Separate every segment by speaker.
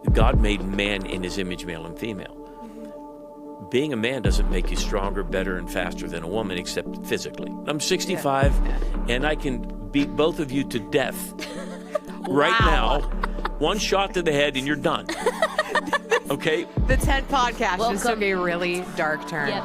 Speaker 1: God made man in his image, male and female. Being a man doesn't make you stronger, better, and faster than a woman, except physically. I'm 65, and I can beat both of you to death right now. One shot to the head, and you're done. Okay?
Speaker 2: The Tent Podcast just took a really dark turn.
Speaker 3: Yep.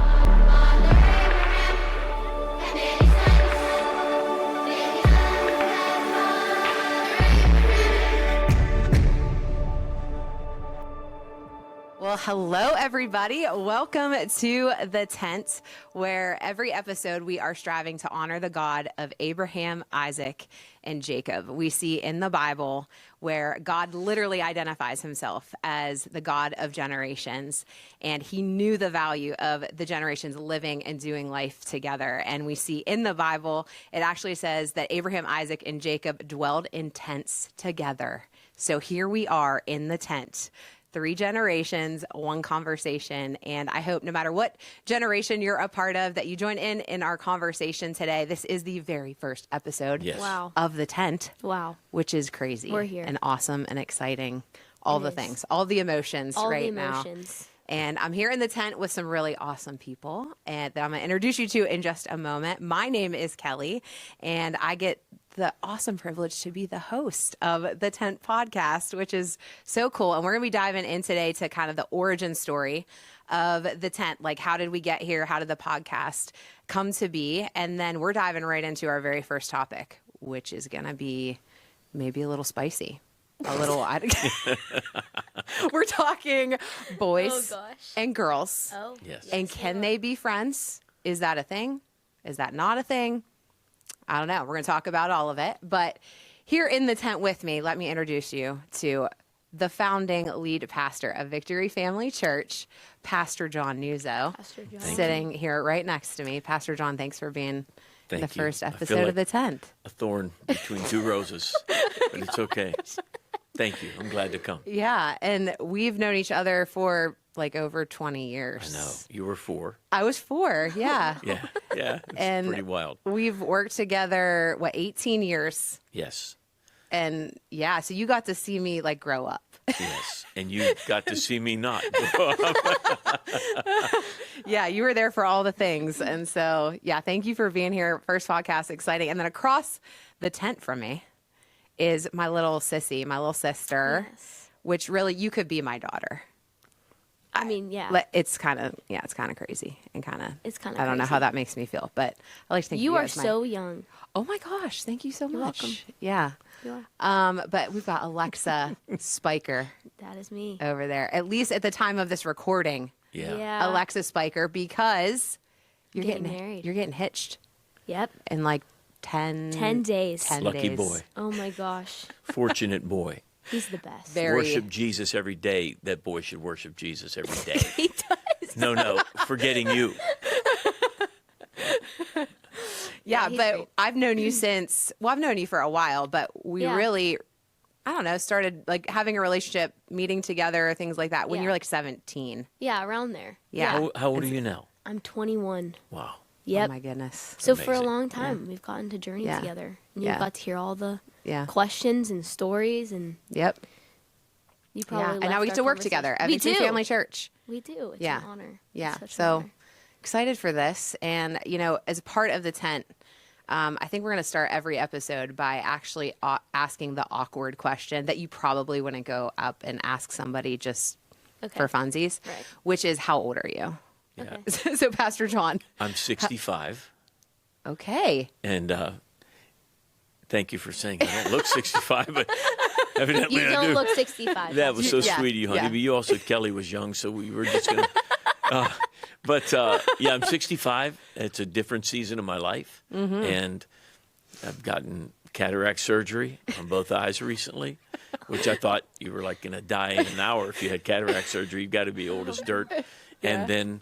Speaker 2: Well, hello, everybody. Welcome to The Tent, where every episode we are striving to honor the God of Abraham, Isaac, and Jacob. We see in the Bible where God literally identifies himself as the God of generations, and he knew the value of the generations living and doing life together. And we see in the Bible, it actually says that Abraham, Isaac, and Jacob dwelled in tents together. So here we are in the tent. 3 generations, 1 conversation. And I hope no matter what generation you're a part of, that you join in our conversation today. This is the very first episode of The Tent.
Speaker 3: Wow.
Speaker 2: Which is crazy.
Speaker 3: We're here.
Speaker 2: And awesome and exciting. All the things, all the emotions
Speaker 3: All
Speaker 2: right
Speaker 3: the emotions.
Speaker 2: now. And I'm here in the tent with some really awesome people and that I'm going to introduce you to in just a moment. My name is Kelly, and I get the awesome privilege to be the host of the Tent Podcast, which is so cool. And we're going to be diving in today to kind of the origin story of the tent. Like, how did we get here? How did the podcast come to be? And then we're diving right into our very first topic, which is going to be maybe a little spicy. A little, we're talking boys and girls.
Speaker 3: Oh,
Speaker 1: yes.
Speaker 2: And can they be friends? Is that a thing? Is that not a thing? I don't know. We're going to talk about all of it. But here in the tent with me, let me introduce you to the founding lead pastor of Victory Family Church, Pastor John Nuzzo.
Speaker 3: Pastor John.
Speaker 2: Sitting here right next to me. Pastor John, thanks for being
Speaker 1: Thank
Speaker 2: the
Speaker 1: you.
Speaker 2: first
Speaker 1: I feel
Speaker 2: episode
Speaker 1: like
Speaker 2: of the tent.
Speaker 1: a thorn between 2 roses, but it's okay. Thank you. I'm glad to come.
Speaker 2: Yeah. And we've known each other for like over 20 years.
Speaker 1: I know. You were 4.
Speaker 2: I was 4. Yeah.
Speaker 1: Yeah. It's
Speaker 2: And
Speaker 1: pretty wild.
Speaker 2: We've worked together, 18 years?
Speaker 1: Yes.
Speaker 2: And yeah, so you got to see me like grow up.
Speaker 1: Yes. And you got to see me not grow up.
Speaker 2: Yeah, you were there for all the things. And so, yeah, thank you for being here. First podcast, exciting. And then across the tent from me is my little sissy, my little sister, which really, you could be my daughter.
Speaker 3: I mean, yeah.
Speaker 2: It's kind of crazy and kind of,
Speaker 3: It's kind of
Speaker 2: I don't know
Speaker 3: crazy.
Speaker 2: how that makes me feel, but I like to think
Speaker 3: You are
Speaker 2: as my-
Speaker 3: so young.
Speaker 2: Oh my gosh, thank you so much.
Speaker 3: welcome.
Speaker 2: Yeah.
Speaker 3: You are.
Speaker 2: But we've got Alexa Spiker
Speaker 3: That is me.
Speaker 2: over there, at least at the time of this recording.
Speaker 1: Yeah.
Speaker 2: Alexa Spiker, because you're
Speaker 3: Getting
Speaker 2: getting
Speaker 3: married.
Speaker 2: You're getting hitched
Speaker 3: Yep.
Speaker 2: in like 10
Speaker 3: days.
Speaker 2: 10
Speaker 1: Lucky
Speaker 2: days.
Speaker 1: boy.
Speaker 3: Oh my gosh.
Speaker 1: Fortunate boy.
Speaker 3: He's the best.
Speaker 2: Very.
Speaker 1: Worship Jesus every day. That boy should worship Jesus every day.
Speaker 3: He does.
Speaker 1: No, forgetting you.
Speaker 2: Yeah,
Speaker 3: he's
Speaker 2: but
Speaker 3: great.
Speaker 2: I've known you since, I've known you for a while, but we
Speaker 3: Yeah.
Speaker 2: really, I don't know, started like having a relationship, meeting together, things like that when
Speaker 3: Yeah.
Speaker 2: you were like 17.
Speaker 3: Yeah, around there.
Speaker 2: Yeah.
Speaker 1: How old are you now?
Speaker 3: I'm 21.
Speaker 1: Wow.
Speaker 3: Yep.
Speaker 2: Oh my goodness.
Speaker 3: So for a
Speaker 1: Amazing.
Speaker 3: long time, we've gotten to journey
Speaker 2: Yeah.
Speaker 3: together. And
Speaker 2: Yeah.
Speaker 3: you got to hear all the
Speaker 2: Yeah.
Speaker 3: questions and stories, and
Speaker 2: Yep.
Speaker 3: you
Speaker 2: Yeah.
Speaker 3: probably
Speaker 2: And now
Speaker 3: left
Speaker 2: we get
Speaker 3: our
Speaker 2: to work
Speaker 3: conversation-
Speaker 2: together at
Speaker 3: We
Speaker 2: Victory
Speaker 3: do.
Speaker 2: Family Church.
Speaker 3: We do. It's
Speaker 2: Yeah.
Speaker 3: an honor.
Speaker 2: Yeah.
Speaker 3: It's such an
Speaker 2: So
Speaker 3: honor.
Speaker 2: excited for this. And, you know, as part of the tent, I think we're going to start every episode by actually asking the awkward question that you probably wouldn't go up and ask somebody just
Speaker 3: Okay.
Speaker 2: for funsies,
Speaker 3: Right.
Speaker 2: which is, how old are you?
Speaker 1: Yeah.
Speaker 3: Okay.
Speaker 2: So, Pastor John.
Speaker 1: I'm 65.
Speaker 2: Okay.
Speaker 1: And thank you for saying I don't look 65, but evidently
Speaker 3: You
Speaker 1: I
Speaker 3: don't
Speaker 1: do.
Speaker 3: look 65.
Speaker 1: That was so
Speaker 2: Yeah,
Speaker 1: sweet of you, honey.
Speaker 2: yeah.
Speaker 1: But you also, Kelly was young, so we were just going to. Yeah, I'm 65. It's a different season of my life.
Speaker 2: Mm-hmm.
Speaker 1: And I've gotten cataract surgery on both eyes recently, which I thought you were like going to die in an hour if you had cataract surgery. You've got to be old as dirt. And then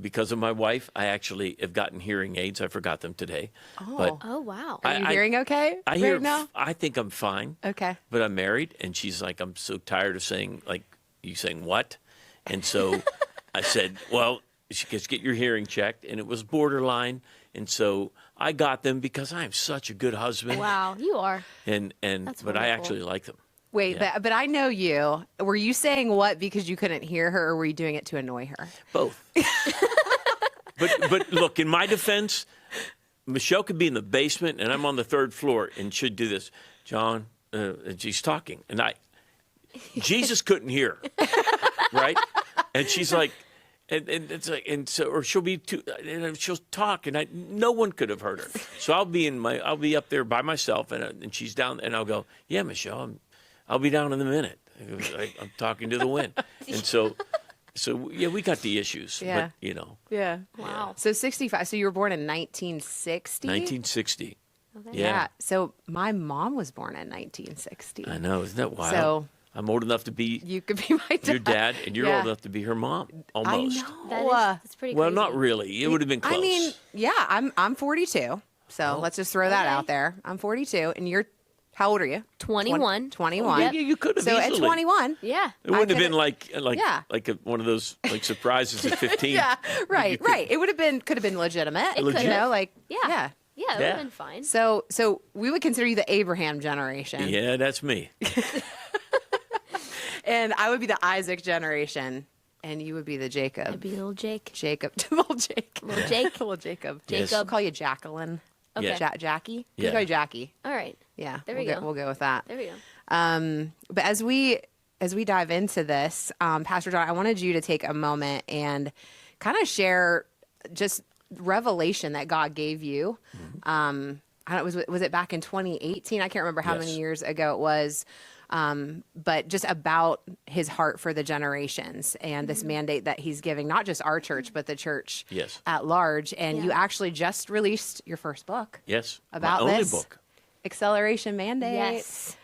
Speaker 1: because of my wife, I actually have gotten hearing aids. I forgot them today. But
Speaker 3: Oh, wow.
Speaker 2: Are you
Speaker 1: I-
Speaker 2: hearing okay
Speaker 1: I hear.
Speaker 2: right now?
Speaker 1: I think I'm fine.
Speaker 2: Okay.
Speaker 1: But I'm married, and she's like, I'm so tired of saying, like, you saying what? And so I said, well, she goes, get your hearing checked. And it was borderline. And so I got them because I am such a good husband.
Speaker 3: Wow, you are.
Speaker 1: And
Speaker 3: That's
Speaker 1: but I
Speaker 3: wonderful.
Speaker 1: actually like them.
Speaker 2: Wait,
Speaker 1: Yeah.
Speaker 2: but I know you. Were you saying what because you couldn't hear her, or were you doing it to annoy her?
Speaker 1: Both. But look, in my defense, Michelle could be in the basement and I'm on the third floor and she'd do this. John, and she's talking, and Jesus couldn't hear her, right? And she's like, and it's like, and so, or she'll be too, and she'll talk, and no one could have heard her. So I'll be up there by myself, and she's down, and I'll go, yeah, Michelle, I'll be down in a minute. I'm talking to the wind, and so yeah, we got the issues,
Speaker 2: Yeah.
Speaker 1: but you know,
Speaker 2: Yeah.
Speaker 3: Wow.
Speaker 2: So 65. So you were born in 1960?
Speaker 1: 1960.
Speaker 3: Okay.
Speaker 1: Yeah.
Speaker 2: So my mom was born in 1960.
Speaker 1: I know, isn't that wild?
Speaker 2: So
Speaker 1: I'm old enough to be
Speaker 2: you could be my dad.
Speaker 1: your dad, and you're
Speaker 2: Yeah.
Speaker 1: old enough to be her mom, almost.
Speaker 2: I know.
Speaker 3: That's pretty
Speaker 1: Well,
Speaker 3: crazy.
Speaker 1: not really. It would have been close.
Speaker 2: I mean, yeah, I'm 42. So let's just throw that
Speaker 3: Okay.
Speaker 2: out there. I'm 42, and you're, how old are you?
Speaker 3: 21.
Speaker 2: 21.
Speaker 1: yeah, you could have
Speaker 2: So
Speaker 1: easily.
Speaker 2: at 21.
Speaker 3: Yeah.
Speaker 1: It wouldn't have
Speaker 2: could've-
Speaker 1: been like
Speaker 2: Yeah.
Speaker 1: one of those like surprises at 15.
Speaker 2: Yeah, right. It would have been, could have been legitimate.
Speaker 3: It
Speaker 1: Legit.
Speaker 2: You know, like,
Speaker 3: Yeah.
Speaker 2: yeah.
Speaker 3: Yeah, it would
Speaker 1: Yeah.
Speaker 3: have been fine.
Speaker 2: So we would consider you the Abraham generation.
Speaker 1: Yeah, that's me.
Speaker 2: And I would be the Isaac generation. And you would be the Jacob.
Speaker 3: I'd be little Jake.
Speaker 2: Jacob. Little Jake.
Speaker 3: Little Jake.
Speaker 2: Little Jacob.
Speaker 1: Yes.
Speaker 2: I'll call you Jacqueline.
Speaker 3: Okay.
Speaker 1: Yeah.
Speaker 2: Jackie?
Speaker 1: Yeah.
Speaker 2: We'll call you Jackie.
Speaker 3: All right.
Speaker 2: Yeah.
Speaker 3: There we
Speaker 2: we'll
Speaker 3: go.
Speaker 2: We'll go with that.
Speaker 3: There we go.
Speaker 2: But as we dive into this, Pastor John, I wanted you to take a moment and kind of share just revelation that God gave you. I don't know, was it back in 2018? I can't remember how many
Speaker 1: Yes.
Speaker 2: years ago it was. But just about his heart for the generations and this mandate that he's giving, not just our church, but the church
Speaker 1: Yes.
Speaker 2: at large. And you
Speaker 3: Yeah.
Speaker 2: actually just released your first book
Speaker 1: Yes.
Speaker 2: about
Speaker 1: My only
Speaker 2: this
Speaker 1: book.
Speaker 2: Acceleration Mandate.
Speaker 3: Yes.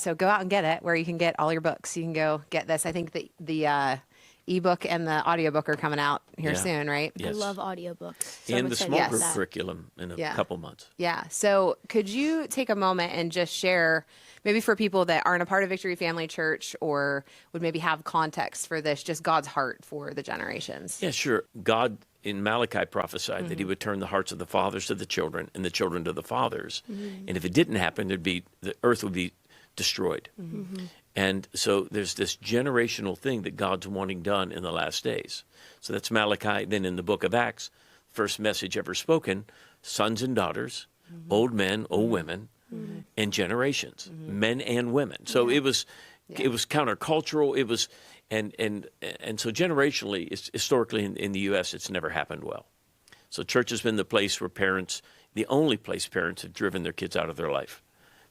Speaker 2: So go out and get it where you can get all your books. You can go get this. I think the ebook and the audiobook are coming out here
Speaker 1: Yeah.
Speaker 2: soon, right?
Speaker 1: Yes.
Speaker 3: I love audiobooks. So I'm
Speaker 1: And the
Speaker 3: excited
Speaker 1: small
Speaker 3: about
Speaker 1: group
Speaker 3: that.
Speaker 1: curriculum in a
Speaker 2: Yeah.
Speaker 1: couple months.
Speaker 2: Yeah. So could you take a moment and just share, maybe for people that aren't a part of Victory Family Church or would maybe have context for this, just God's heart for the generations?
Speaker 1: Yeah, sure. God in Malachi prophesied
Speaker 2: Mm-hmm.
Speaker 1: that he would turn the hearts of the fathers to the children and the children to the fathers.
Speaker 2: Mm-hmm.
Speaker 1: And if it didn't happen, the earth would be destroyed.
Speaker 2: Mm-hmm.
Speaker 1: And so there's this generational thing that God's wanting done in the last days. So that's Malachi. Then in the book of Acts, first message ever spoken, sons and daughters, old men, old women, and generations, men and women. So it was countercultural. It was and so generationally, historically in the U.S., it's never happened well. So church has been the place where the only place parents have driven their kids out of their life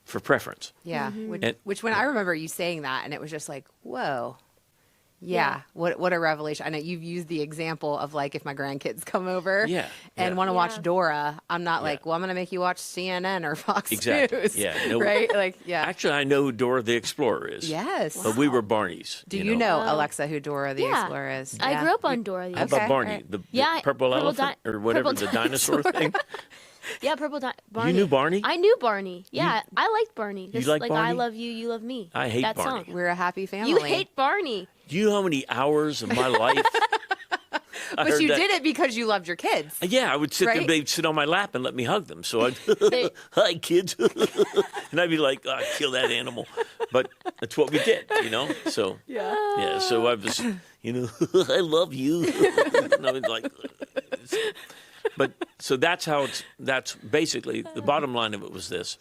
Speaker 1: for preference.
Speaker 2: Yeah.
Speaker 1: And-
Speaker 2: Which when I remember you saying that, and it was just like, whoa. Yeah. What a revelation. I know you've used the example of like if my grandkids come over
Speaker 1: Yeah,
Speaker 2: and
Speaker 1: yeah.
Speaker 2: want to watch
Speaker 3: Yeah.
Speaker 2: Dora, I'm not like, well, I'm going to make you watch CNN or Fox
Speaker 1: Exactly.
Speaker 2: News.
Speaker 1: Yeah, no-
Speaker 2: right? Like, yeah.
Speaker 1: Actually, I know who Dora the Explorer is.
Speaker 2: Yes.
Speaker 1: But we were Barneys.
Speaker 2: Do you know,
Speaker 3: Wow.
Speaker 2: Alexa, who Dora the
Speaker 3: Yeah.
Speaker 2: Explorer is?
Speaker 3: I
Speaker 2: Yeah.
Speaker 3: grew up on Dora the
Speaker 1: How
Speaker 3: Explorer.
Speaker 1: about Barney,
Speaker 2: right.
Speaker 1: the
Speaker 3: Yeah,
Speaker 1: purple
Speaker 3: purple
Speaker 1: elephant or whatever,
Speaker 3: purple
Speaker 1: the dinosaur thing?
Speaker 3: Yeah, Barney.
Speaker 1: knew Barney?
Speaker 3: I knew Barney. Yeah, I liked Barney.
Speaker 1: You like
Speaker 3: I
Speaker 1: Barney?
Speaker 3: love you, you love me.
Speaker 1: I hate
Speaker 3: that
Speaker 1: Barney.
Speaker 3: Song.
Speaker 2: We're a happy family.
Speaker 3: You hate Barney.
Speaker 1: Do you know how many hours of my life? I
Speaker 2: But
Speaker 1: heard
Speaker 2: you
Speaker 1: that-
Speaker 2: did it because you loved your kids.
Speaker 1: Yeah, I would sit there,
Speaker 2: Right?
Speaker 1: they'd sit on my lap and let me hug them. So I'd,
Speaker 3: They-
Speaker 1: hi, kids. And I'd be like, oh, kill that animal. But that's what we did, you know? So, yeah, so I was, I love you. And I was like, but so that's basically the bottom line of it was this.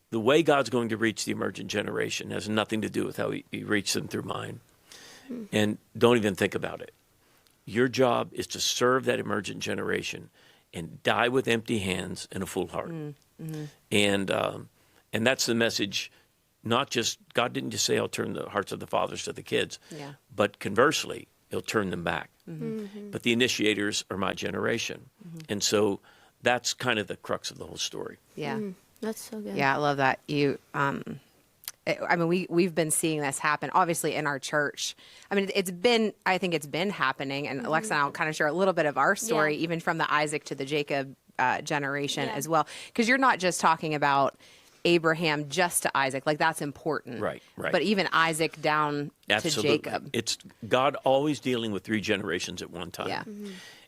Speaker 1: The way God's going to reach the emergent generation has nothing to do with how he reached them through mine. And don't even think about it. Your job is to serve that emergent generation and die with empty hands and a full heart. And that's the message. Not just God didn't just say, "I'll turn the hearts of the fathers to the kids,"
Speaker 2: Yeah.
Speaker 1: but conversely, He'll turn them back. But the initiators are my generation, and so that's kind of the crux of the whole story.
Speaker 2: Yeah.
Speaker 3: That's so good.
Speaker 2: Yeah, I love that. We've been seeing this happen, obviously, in our church. I mean, I think it's been happening. And Alexa and I will kind of share a little bit of our story,
Speaker 3: Yeah.
Speaker 2: even from the Isaac to the Jacob generation
Speaker 3: Yeah.
Speaker 2: as well. Because you're not just talking about Abraham just to Isaac. Like, that's important.
Speaker 1: Right.
Speaker 2: But even Isaac down
Speaker 1: Absolutely.
Speaker 2: to Jacob.
Speaker 1: It's God always dealing with three generations at one time.
Speaker 2: Yeah.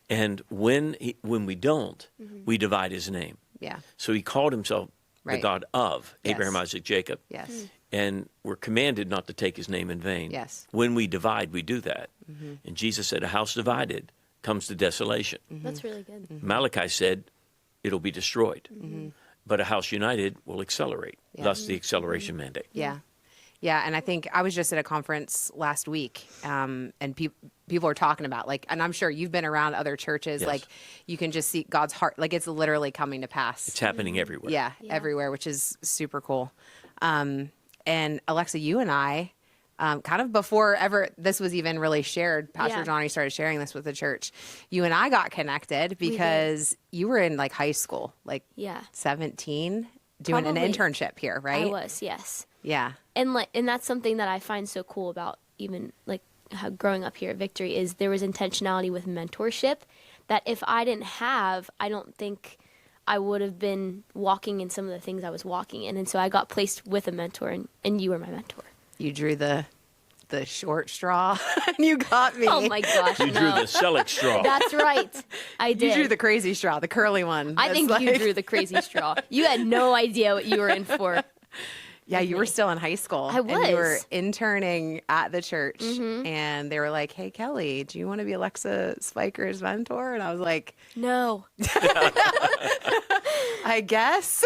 Speaker 1: And when we don't, we divide His name.
Speaker 2: Yeah.
Speaker 1: So He called Himself the
Speaker 2: Right.
Speaker 1: God of
Speaker 2: Yes.
Speaker 1: Abraham, Isaac, Jacob.
Speaker 2: Yes.
Speaker 1: And we're commanded not to take his name in vain.
Speaker 2: Yes.
Speaker 1: When we divide, we do that. And Jesus said, a house divided comes to desolation.
Speaker 3: That's really good.
Speaker 1: Malachi said, it'll be destroyed. But a house united will accelerate. Thus the acceleration mandate.
Speaker 2: Yeah. Yeah. And I think I was just at a conference last week, and people are talking about, like, and I'm sure you've been around other churches,
Speaker 1: Yes.
Speaker 2: like you can just see God's heart, like it's literally coming to pass.
Speaker 1: It's happening everywhere.
Speaker 2: Yeah, everywhere, which is super cool. And Alexa, you and I, kind of before ever this was even really shared, Pastor Johnny started sharing this with the church. You and I got connected because you were in like high school, like 17, doing an
Speaker 3: Probably.
Speaker 2: internship here, right?
Speaker 3: I was, yes.
Speaker 2: Yeah.
Speaker 3: And that's something that I find so cool about even like how growing up here at Victory is there was intentionality with mentorship that if I didn't have, I don't think I would have been walking in some of the things I was walking in. And so I got placed with a mentor, and you were my mentor.
Speaker 2: You drew the short straw and you got me.
Speaker 3: Oh my gosh,
Speaker 1: You drew the Selick straw.
Speaker 3: That's right. I did.
Speaker 2: You drew the crazy straw, the curly one.
Speaker 3: I think
Speaker 2: That's
Speaker 3: you
Speaker 2: like-
Speaker 3: drew the crazy straw. You had no idea what you were in for.
Speaker 2: Yeah, you were still in high school.
Speaker 3: I
Speaker 2: And you were
Speaker 3: was.
Speaker 2: interning at the church. And they were like, hey, Kelly, do you want to be Alexa Spiker's mentor? And I was like,
Speaker 3: No.
Speaker 2: I guess.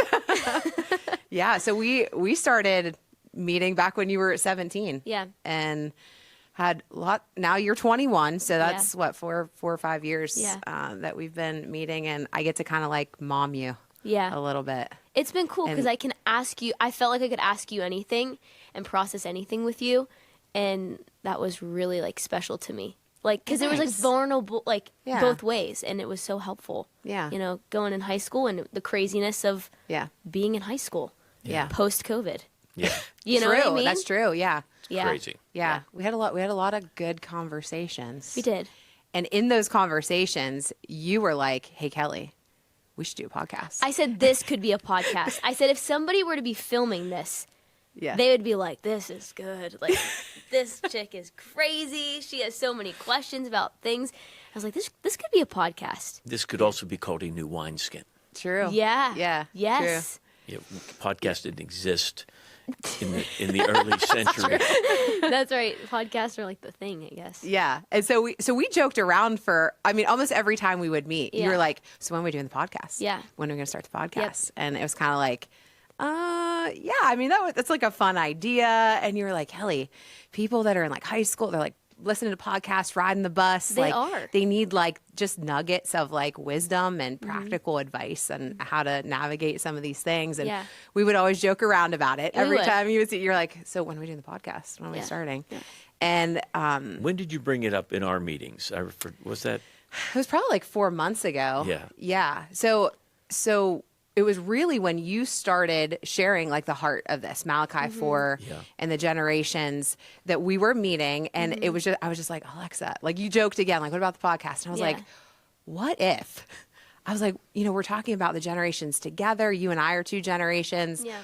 Speaker 2: Yeah, so we started meeting back when you were 17.
Speaker 3: Yeah.
Speaker 2: And had a lot. Now you're 21, so that's what, four or 5 years that we've been meeting. And I get to kind of like mom you
Speaker 3: Yeah.
Speaker 2: a little bit.
Speaker 3: It's been cool because
Speaker 2: And-
Speaker 3: I can ask you. I felt like I could ask you anything and process anything with you, and that was really like special to me. Like because it was like
Speaker 2: Nice.
Speaker 3: vulnerable, like
Speaker 2: Yeah.
Speaker 3: both ways, and it was so helpful.
Speaker 2: Yeah.
Speaker 3: You know, going in high school and the craziness of
Speaker 2: Yeah.
Speaker 3: being in high school.
Speaker 2: Yeah.
Speaker 3: Post COVID.
Speaker 1: Yeah.
Speaker 3: You know
Speaker 2: true.
Speaker 3: what I mean?
Speaker 2: That's true. Yeah.
Speaker 3: Yeah.
Speaker 1: Crazy.
Speaker 2: Yeah. We had a lot of good conversations.
Speaker 3: We did.
Speaker 2: And in those conversations, you were like, hey, Kelly, we should do a podcast.
Speaker 3: I said this could be a podcast. I said if somebody were to be filming this,
Speaker 2: yeah.
Speaker 3: they would be like, this is good. Like, this chick is crazy. She has so many questions about things. I was like, this could be a podcast.
Speaker 1: This could also be called a new wineskin.
Speaker 2: True.
Speaker 3: Yeah.
Speaker 2: Yeah.
Speaker 3: Yes.
Speaker 1: Yeah, podcast didn't exist in the early century.
Speaker 3: That's right. Podcasts are like the thing, I guess.
Speaker 2: True. Yeah. And so we joked around for, I mean, almost every time we would meet, you
Speaker 3: Yeah.
Speaker 2: were like, so when are we doing the podcast?
Speaker 3: Yeah.
Speaker 2: When are we going to start the podcast? And it was kind of like, yeah, I mean, that's like a fun idea. And you were like, Kelly, people that are in like high school, they're like listening to podcasts, riding the bus.
Speaker 3: They
Speaker 2: like,
Speaker 3: are.
Speaker 2: They need like just nuggets of like wisdom and practical advice and how to navigate some of these things. And
Speaker 3: Yeah.
Speaker 2: we would always joke around about it. Every
Speaker 3: would.
Speaker 2: time you would see, you're like, so when are we doing the podcast? When are we
Speaker 3: Yeah.
Speaker 2: starting?
Speaker 3: Yeah.
Speaker 2: And
Speaker 1: When did you bring it up in our meetings? Was that?
Speaker 2: it was probably like 4 months ago.
Speaker 1: Yeah.
Speaker 2: Yeah. So it was really when you started sharing like the heart of this Malachi 4
Speaker 1: Yeah.
Speaker 2: and the generations that we were meeting. And it was I was just like, Alexa, like you joked again, like, what about the podcast? And I was
Speaker 3: Yeah.
Speaker 2: like, what if? I was like, we're talking about the generations together. You and I are 2 generations.
Speaker 3: Yeah.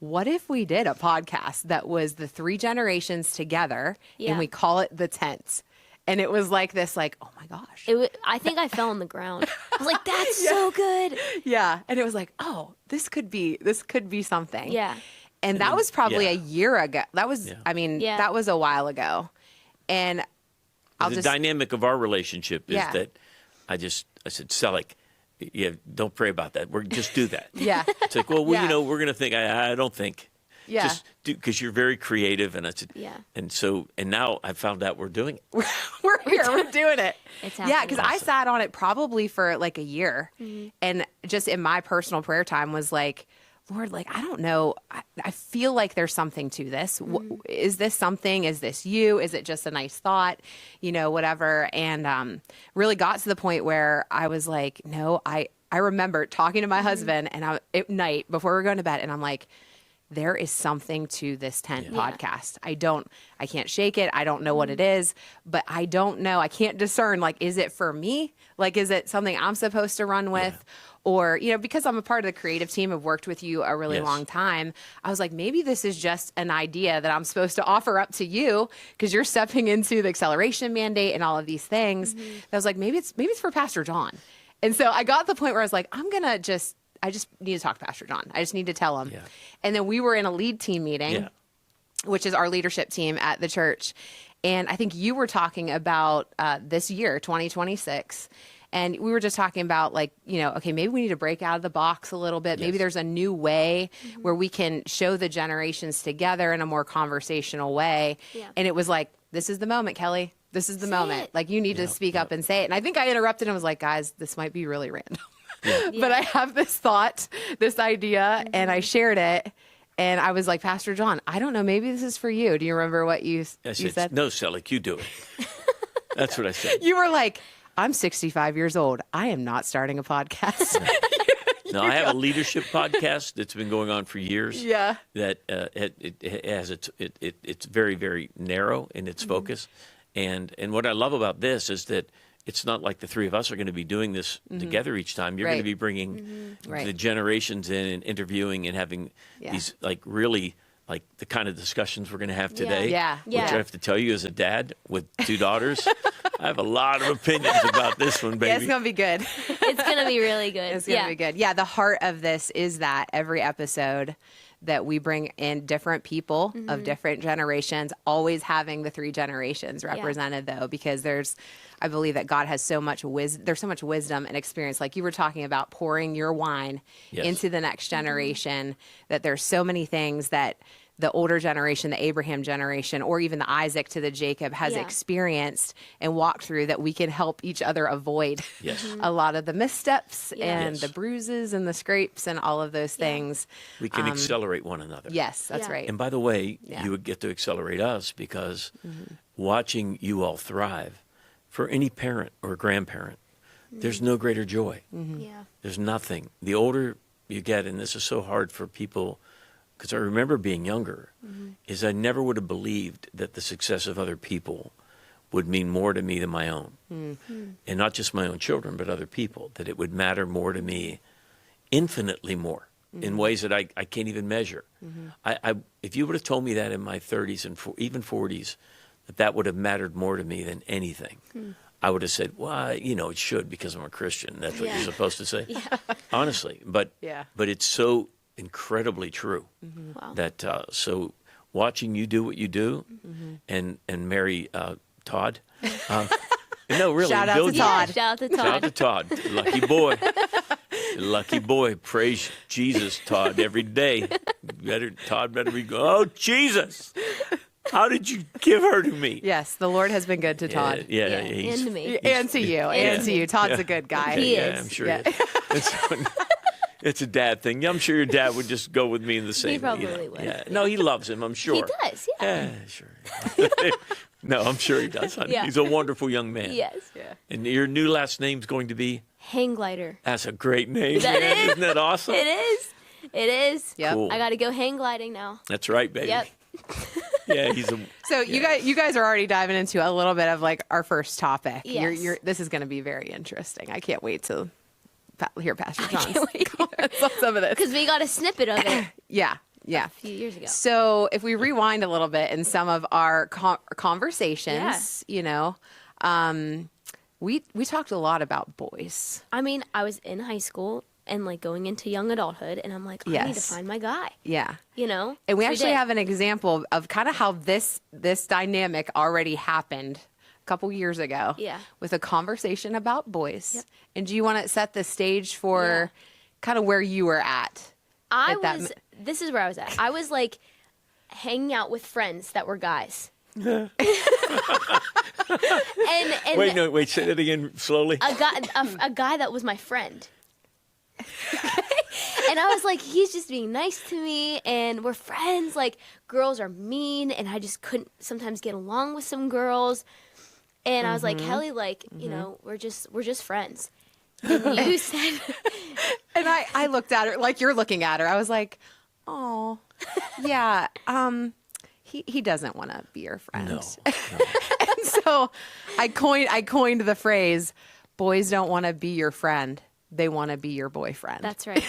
Speaker 2: What if we did a podcast that was the 3 generations together
Speaker 3: Yeah.
Speaker 2: and we call it The Tent? And it was like this, like, oh my gosh.
Speaker 3: I think I fell on the ground. I was like, that's so good.
Speaker 2: Yeah. And it was like, oh, this could be something.
Speaker 3: Yeah.
Speaker 2: And that was probably
Speaker 1: yeah.
Speaker 2: a year ago. That was,
Speaker 1: Yeah.
Speaker 2: I mean,
Speaker 3: Yeah.
Speaker 2: that was a while ago. And I'll
Speaker 1: The
Speaker 2: just,
Speaker 1: dynamic of our relationship is
Speaker 2: Yeah.
Speaker 1: that I said, Selick, yeah, don't pray about that. We're just do that.
Speaker 2: yeah.
Speaker 1: It's like, well,
Speaker 2: Yeah.
Speaker 1: we're going to think. I don't think.
Speaker 2: Yeah.
Speaker 1: Just do, because you're very creative, and I said,
Speaker 3: Yeah.
Speaker 1: and now I found out we're doing it.
Speaker 2: We're here. We're doing it.
Speaker 3: It's
Speaker 2: Yeah,
Speaker 3: happening.
Speaker 2: because I sat on it probably for like a year. And just in my personal prayer time was like, Lord, like, I don't know. I feel like there's something to this. Is this something? Is this you? Is it just a nice thought? Whatever. And really got to the point where I was like, no, I remember talking to my husband and at night before we were going to bed, and I'm like, there is something to this tent podcast. I can't shake it. I don't know what it is, but I don't know. I can't discern, like, is it for me? Like, is it something I'm supposed to run with? Or, because I'm a part of the creative team, I've worked with you a really
Speaker 1: Yes.
Speaker 2: long time. I was like, maybe this is just an idea that I'm supposed to offer up to you because you're stepping into the acceleration mandate and all of these things. I was like, maybe it's for Pastor John. And so I got to the point where I was like, I just need to talk to Pastor John. I just need to tell him.
Speaker 1: Yeah.
Speaker 2: And then we were in a lead team meeting.
Speaker 1: Yeah.
Speaker 2: which is our leadership team at the church. And I think you were talking about this year, 2026. And we were just talking about like, okay, maybe we need to break out of the box a little bit. Maybe there's a new way where we can show the generations together in a more conversational way. Yeah. And it was like, this is the moment, Kelly. This is the moment. Like, you need to speak up and say it. And I think I interrupted and was like, guys, this might be really random. But I have this thought, this idea, and I shared it. And I was like, Pastor John, I don't know, maybe this is for you. Do you remember what you said?
Speaker 1: No, Selick, you do it. That's what I said.
Speaker 2: You were like, I'm 65 years old. I am not starting a podcast.
Speaker 1: No, I have a leadership podcast that's been going on for years.
Speaker 2: Yeah.
Speaker 1: That it's very, very narrow in its focus. And what I love about this is that it's not like the three of us are going to be doing this together each time. You're going to be bringing the generations in and interviewing and having these like really like the kind of discussions we're going to have today.
Speaker 2: Yeah.
Speaker 1: Which I have to tell you, as a dad with 2 daughters, I have a lot of opinions about this one, baby.
Speaker 2: Yeah, it's going to be good.
Speaker 3: It's going to be really good.
Speaker 2: It's going to be good. Yeah, the heart of this is that every episode that we bring in different people of different generations, always having the 3 generations represented though, because I believe that God has so much wisdom. There's so much wisdom and experience. Like you were talking about pouring your wine into the next generation, that there's so many things that the older generation, the Abraham generation, or even the Isaac to the Jacob has experienced and walked through, that we can help each other avoid a lot of the missteps and the bruises and the scrapes and all of those things.
Speaker 1: We can accelerate one another.
Speaker 2: Yes, that's right.
Speaker 1: And by the way, you would get to accelerate us, because watching you all thrive, for any parent or grandparent, there's no greater joy.
Speaker 3: Yeah.
Speaker 1: There's nothing. The older you get, and this is so hard for people, because I remember being younger, is I never would have believed that the success of other people would mean more to me than my own. And not just my own children, but other people, that it would matter more to me, infinitely more, in ways that I can't even measure. If you would have told me that in my 30s and even 40s, that would have mattered more to me than anything, I would have said, well, it should, because I'm a Christian. That's what you're supposed to say. Honestly. But it's so incredibly true that so watching you do what you do and marry Todd. No, really.
Speaker 2: Shout out to Todd.
Speaker 3: Shout out to Todd.
Speaker 1: Shout out to Todd. Lucky boy. Lucky boy. Praise Jesus, Todd, every day. Todd better be going, oh, Jesus. How did you give her to me?
Speaker 2: Yes, the Lord has been good to Todd.
Speaker 3: And to me.
Speaker 2: And to you. And to you. Todd's a good guy.
Speaker 3: He is.
Speaker 1: I'm sure he is. It's a dad thing. I'm sure your dad would just go with me in the same.
Speaker 3: He probably would.
Speaker 1: Yeah. No, he loves him, I'm sure.
Speaker 3: He does,
Speaker 1: Yeah, sure. No, I'm sure he does, honey. He's a wonderful young man.
Speaker 3: Yes.
Speaker 2: Yeah.
Speaker 1: And your new last name's going to be?
Speaker 3: Hangliter.
Speaker 1: That's a great name,
Speaker 3: That
Speaker 1: man.
Speaker 3: is.
Speaker 1: Isn't that awesome?
Speaker 3: It is. It is.
Speaker 2: Yep.
Speaker 1: Cool.
Speaker 3: I got to go hang gliding now.
Speaker 1: That's right, baby.
Speaker 3: Yep.
Speaker 1: Yeah, he's a...
Speaker 2: So you guys are already diving into a little bit of like our first topic.
Speaker 3: Yes.
Speaker 2: This is going to be very interesting. I can't wait to hear Pastor John's
Speaker 3: can't wait.
Speaker 2: comments on some of this.
Speaker 3: Because we got a snippet of it
Speaker 2: Yeah.
Speaker 3: a few years ago.
Speaker 2: So if we rewind a little bit in some of our conversations, we talked a lot about boys.
Speaker 3: I mean, I was in high school and like going into young adulthood, and I'm like, I need to find my guy.
Speaker 2: Yeah.
Speaker 3: And
Speaker 2: we actually have an example of kind of how this dynamic already happened a couple years ago.
Speaker 3: Yeah.
Speaker 2: With a conversation about boys. Yep. And do you want to set the stage for kind of where you were at?
Speaker 3: This is where I was at. I was like hanging out with friends that were guys. and
Speaker 1: Wait, say that again slowly.
Speaker 3: A guy that was my friend. And I was like, he's just being nice to me, and we're friends. Like, girls are mean, and I just couldn't sometimes get along with some girls. And I was like, Kelly, like, we're just friends. And you said,
Speaker 2: and I looked at her like you're looking at her. I was like, oh, yeah. He doesn't want to be your friend.
Speaker 1: No.
Speaker 2: And so I coined the phrase, boys don't want to be your friend. They want to be your boyfriend.
Speaker 3: that's right.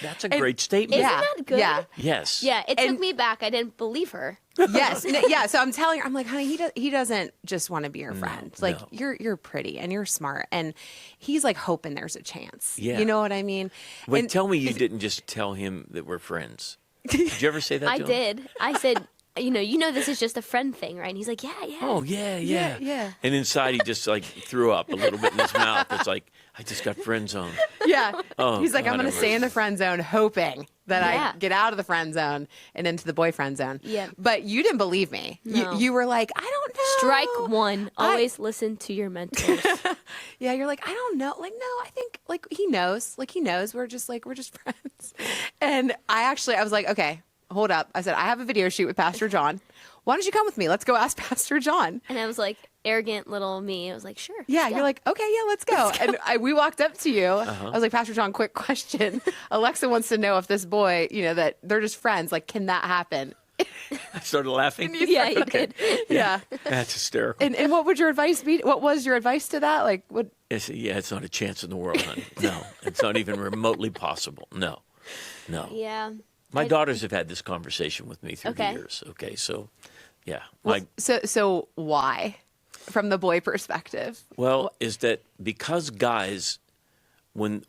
Speaker 1: That's a great statement.
Speaker 3: Isn't that good?
Speaker 2: Yeah.
Speaker 1: Yes.
Speaker 3: Yeah, it took me back. I didn't believe her.
Speaker 2: Yes. Yeah. So I'm telling her, I'm like, honey, he doesn't just want to be your friend. Like you're pretty and you're smart, and he's like hoping there's a chance.
Speaker 1: Yeah.
Speaker 2: You know what I mean?
Speaker 1: Wait, tell me you didn't just tell him that we're friends. Did you ever say that to
Speaker 3: I
Speaker 1: him?
Speaker 3: did. I said, this is just a friend thing, right? And he's like, yeah.
Speaker 1: Oh, yeah.
Speaker 2: Yeah.
Speaker 1: And inside he just like threw up a little bit in his mouth. It's like, I just got friend zoned.
Speaker 2: Yeah.
Speaker 1: Oh,
Speaker 2: He's like,
Speaker 1: God,
Speaker 2: I'm going to stay in the friend zone, hoping that
Speaker 3: Yeah.
Speaker 2: I get out of the friend zone and into the boyfriend zone.
Speaker 3: Yeah.
Speaker 2: But you didn't believe me.
Speaker 3: No.
Speaker 2: You were like, I don't know.
Speaker 3: Strike one. Always listen to your mentors.
Speaker 2: Yeah, you're like, I don't know. Like, no, I think like he knows. Like he knows we're just friends. And I was like, okay, hold up. I said, I have a video shoot with Pastor John. Why don't you come with me? Let's go ask Pastor John.
Speaker 3: And I was like, arrogant little me. I was like, sure.
Speaker 2: Yeah,
Speaker 3: let's
Speaker 2: you're
Speaker 3: go.
Speaker 2: like, okay, yeah, let's go. And we walked up to you. I was like, Pastor John, quick question. Alexa wants to know if this boy, that they're just friends. Like, can that happen?
Speaker 1: I started laughing.
Speaker 3: Yeah, you did.
Speaker 2: Yeah.
Speaker 1: That's hysterical.
Speaker 2: And what would your advice be? What was your advice to that? Like, what?
Speaker 1: I said, yeah, it's not a chance in the world, honey. No, it's not even remotely possible. No.
Speaker 3: Yeah.
Speaker 1: My daughters have had this conversation with me through the
Speaker 3: Okay.
Speaker 1: years. Okay, so, yeah.
Speaker 2: Well, so why, from the boy perspective?
Speaker 1: Well, is that because guys, when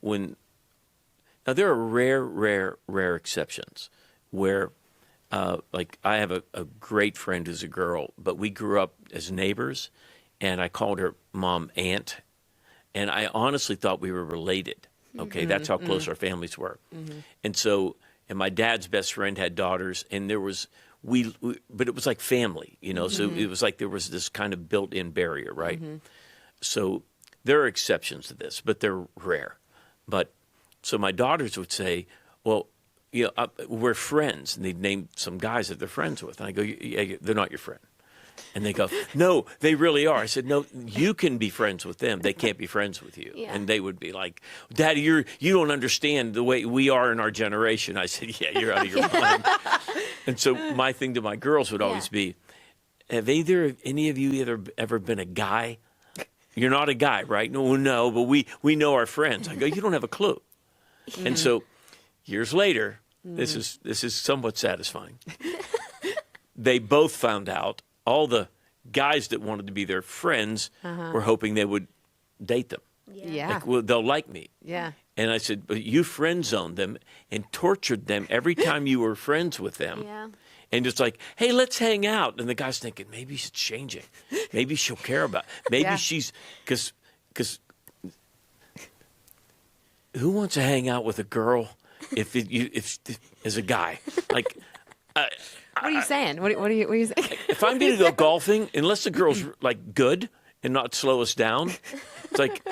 Speaker 1: now there are rare exceptions where, like I have a great friend who's a girl, but we grew up as neighbors, and I called her Mom Aunt, and I honestly thought we were related. Okay, that's how close our families were, and so and my dad's best friend had daughters, and there was. But it was like family, so it was like there was this kind of built-in barrier, right? So there are exceptions to this, but they're rare. But so my daughters would say, well, we're friends. And they'd name some guys that they're friends with. And I go, yeah, they're not your friend. And they go, no, they really are. I said, no, you can be friends with them. They can't be friends with you.
Speaker 3: Yeah.
Speaker 1: And they would be like, Daddy, you don't understand the way we are in our generation. I said, yeah, you're out of your mind. And so my thing to my girls would always be, have any of you ever been a guy? You're not a guy, right? No, but we know our friends. I go, you don't have a clue. And so years later, this is somewhat satisfying. They both found out. All the guys that wanted to be their friends were hoping they would date them.
Speaker 2: Yeah.
Speaker 1: Like, well, they'll like me.
Speaker 2: Yeah.
Speaker 1: And I said, but you friend zoned them and tortured them every time you were friends with them.
Speaker 3: Yeah.
Speaker 1: And it's like, hey, let's hang out. And the guy's thinking, maybe she's changing. Maybe she'll care about it. Maybe
Speaker 2: Yeah.
Speaker 1: she's, because who wants to hang out with a girl if as a guy? Like,
Speaker 2: What are you saying? What are you saying?
Speaker 1: if I'm going to go golfing, unless the girl's like good and not slow us down, it's like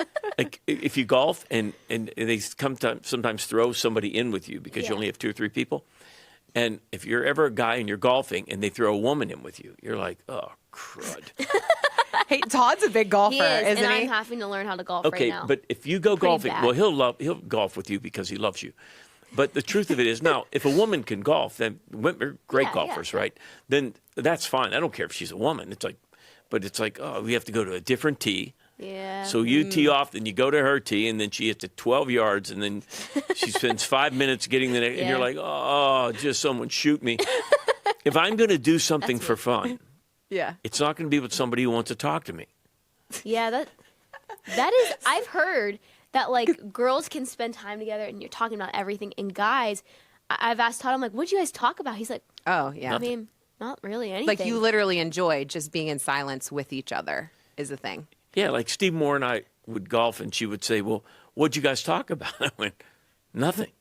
Speaker 1: if you golf and they sometimes throw somebody in with you because you only have 2 or 3 people. And if you're ever a guy and you're golfing and they throw a woman in with you, you're like, oh, crud.
Speaker 2: Hey, Todd's a big golfer,
Speaker 3: He is,
Speaker 2: isn't
Speaker 3: and
Speaker 2: he?
Speaker 3: I'm having to learn how to golf
Speaker 1: Okay,
Speaker 3: right now.
Speaker 1: but if you go
Speaker 3: Pretty
Speaker 1: golfing,
Speaker 3: bad.
Speaker 1: well, he'll golf with you because he loves you. But the truth of it is, now, if a woman can golf, then women are great
Speaker 3: Yeah,
Speaker 1: golfers,
Speaker 3: yeah.
Speaker 1: right? Then that's fine. I don't care if she's a woman. But it's like, oh, we have to go to a different tee.
Speaker 3: Yeah.
Speaker 1: So you tee off, then you go to her tee, and then she hits it 12 yards, and then she spends 5 minutes getting the next, and you're
Speaker 3: Yeah.
Speaker 1: like, oh, just someone shoot me. If I'm going to do something for fun,
Speaker 2: Yeah.
Speaker 1: it's not going to be with somebody who wants to talk to me.
Speaker 3: Yeah, that is. I've heard that like girls can spend time together and you're talking about everything, and guys, I've asked Todd, I'm like, what'd you guys talk about? He's like,
Speaker 2: Oh, yeah.
Speaker 3: I mean, not really anything.
Speaker 2: Like you literally enjoy just being in silence with each other is the thing.
Speaker 1: Yeah, like Steve Moore and I would golf, and she would say, well, what'd you guys talk about? I went, nothing.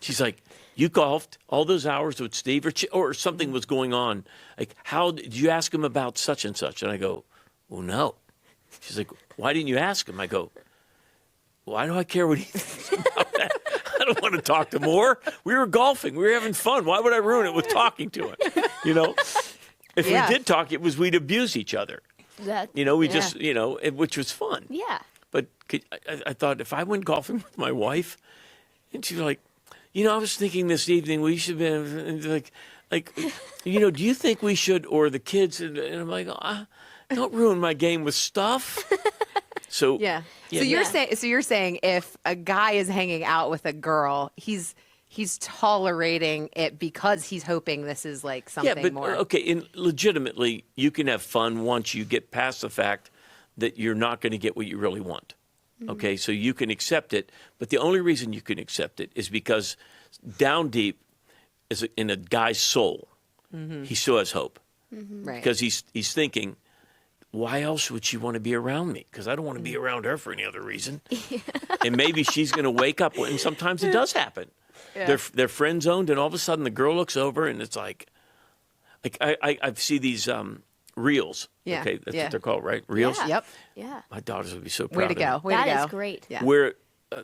Speaker 1: She's like, you golfed all those hours with Steve, or something was going on. Like, how did you ask him about such and such? And I go, well, no. She's like, why didn't you ask him? I go, why do I care what he thinks about that? I don't want to talk to Moore. We were golfing. We were having fun. Why would I ruin it with talking to him? If
Speaker 2: Yeah.
Speaker 1: we did talk, it was we'd abuse each other.
Speaker 3: that.
Speaker 1: We
Speaker 2: Yeah.
Speaker 1: just, which was fun.
Speaker 3: Yeah.
Speaker 1: But I thought if I went golfing with my wife, and she's like, I was thinking this evening we should be do you think we should, or the kids? And I'm like, don't ruin my game with stuff. So
Speaker 2: Yeah.
Speaker 1: Yeah.
Speaker 2: So you're saying if a guy is hanging out with a girl, he's tolerating it because he's hoping this is like something
Speaker 1: yeah, but
Speaker 2: more.
Speaker 1: okay, and legitimately, you can have fun once you get past the fact that you're not going to get what you really want. Okay, so you can accept it, but the only reason you can accept it is because down deep, in a guy's soul, he still has hope.
Speaker 2: Right.
Speaker 1: Because he's thinking, why else would she want to be around me? Because I don't want to be around her for any other reason. And maybe she's going to wake up, and sometimes it does happen.
Speaker 2: Yeah.
Speaker 1: They're friend zoned, and all of a sudden the girl looks over, and it's like I see these reels.
Speaker 2: Yeah.
Speaker 1: Okay, that's
Speaker 2: Yeah.
Speaker 1: what they're called, right? Reels.
Speaker 3: Yeah.
Speaker 2: Yep.
Speaker 3: Yeah.
Speaker 1: My daughters would be so proud
Speaker 2: Way to
Speaker 1: of me.
Speaker 2: go. Way
Speaker 3: That
Speaker 2: to go.
Speaker 3: is great.
Speaker 2: Yeah.
Speaker 1: Where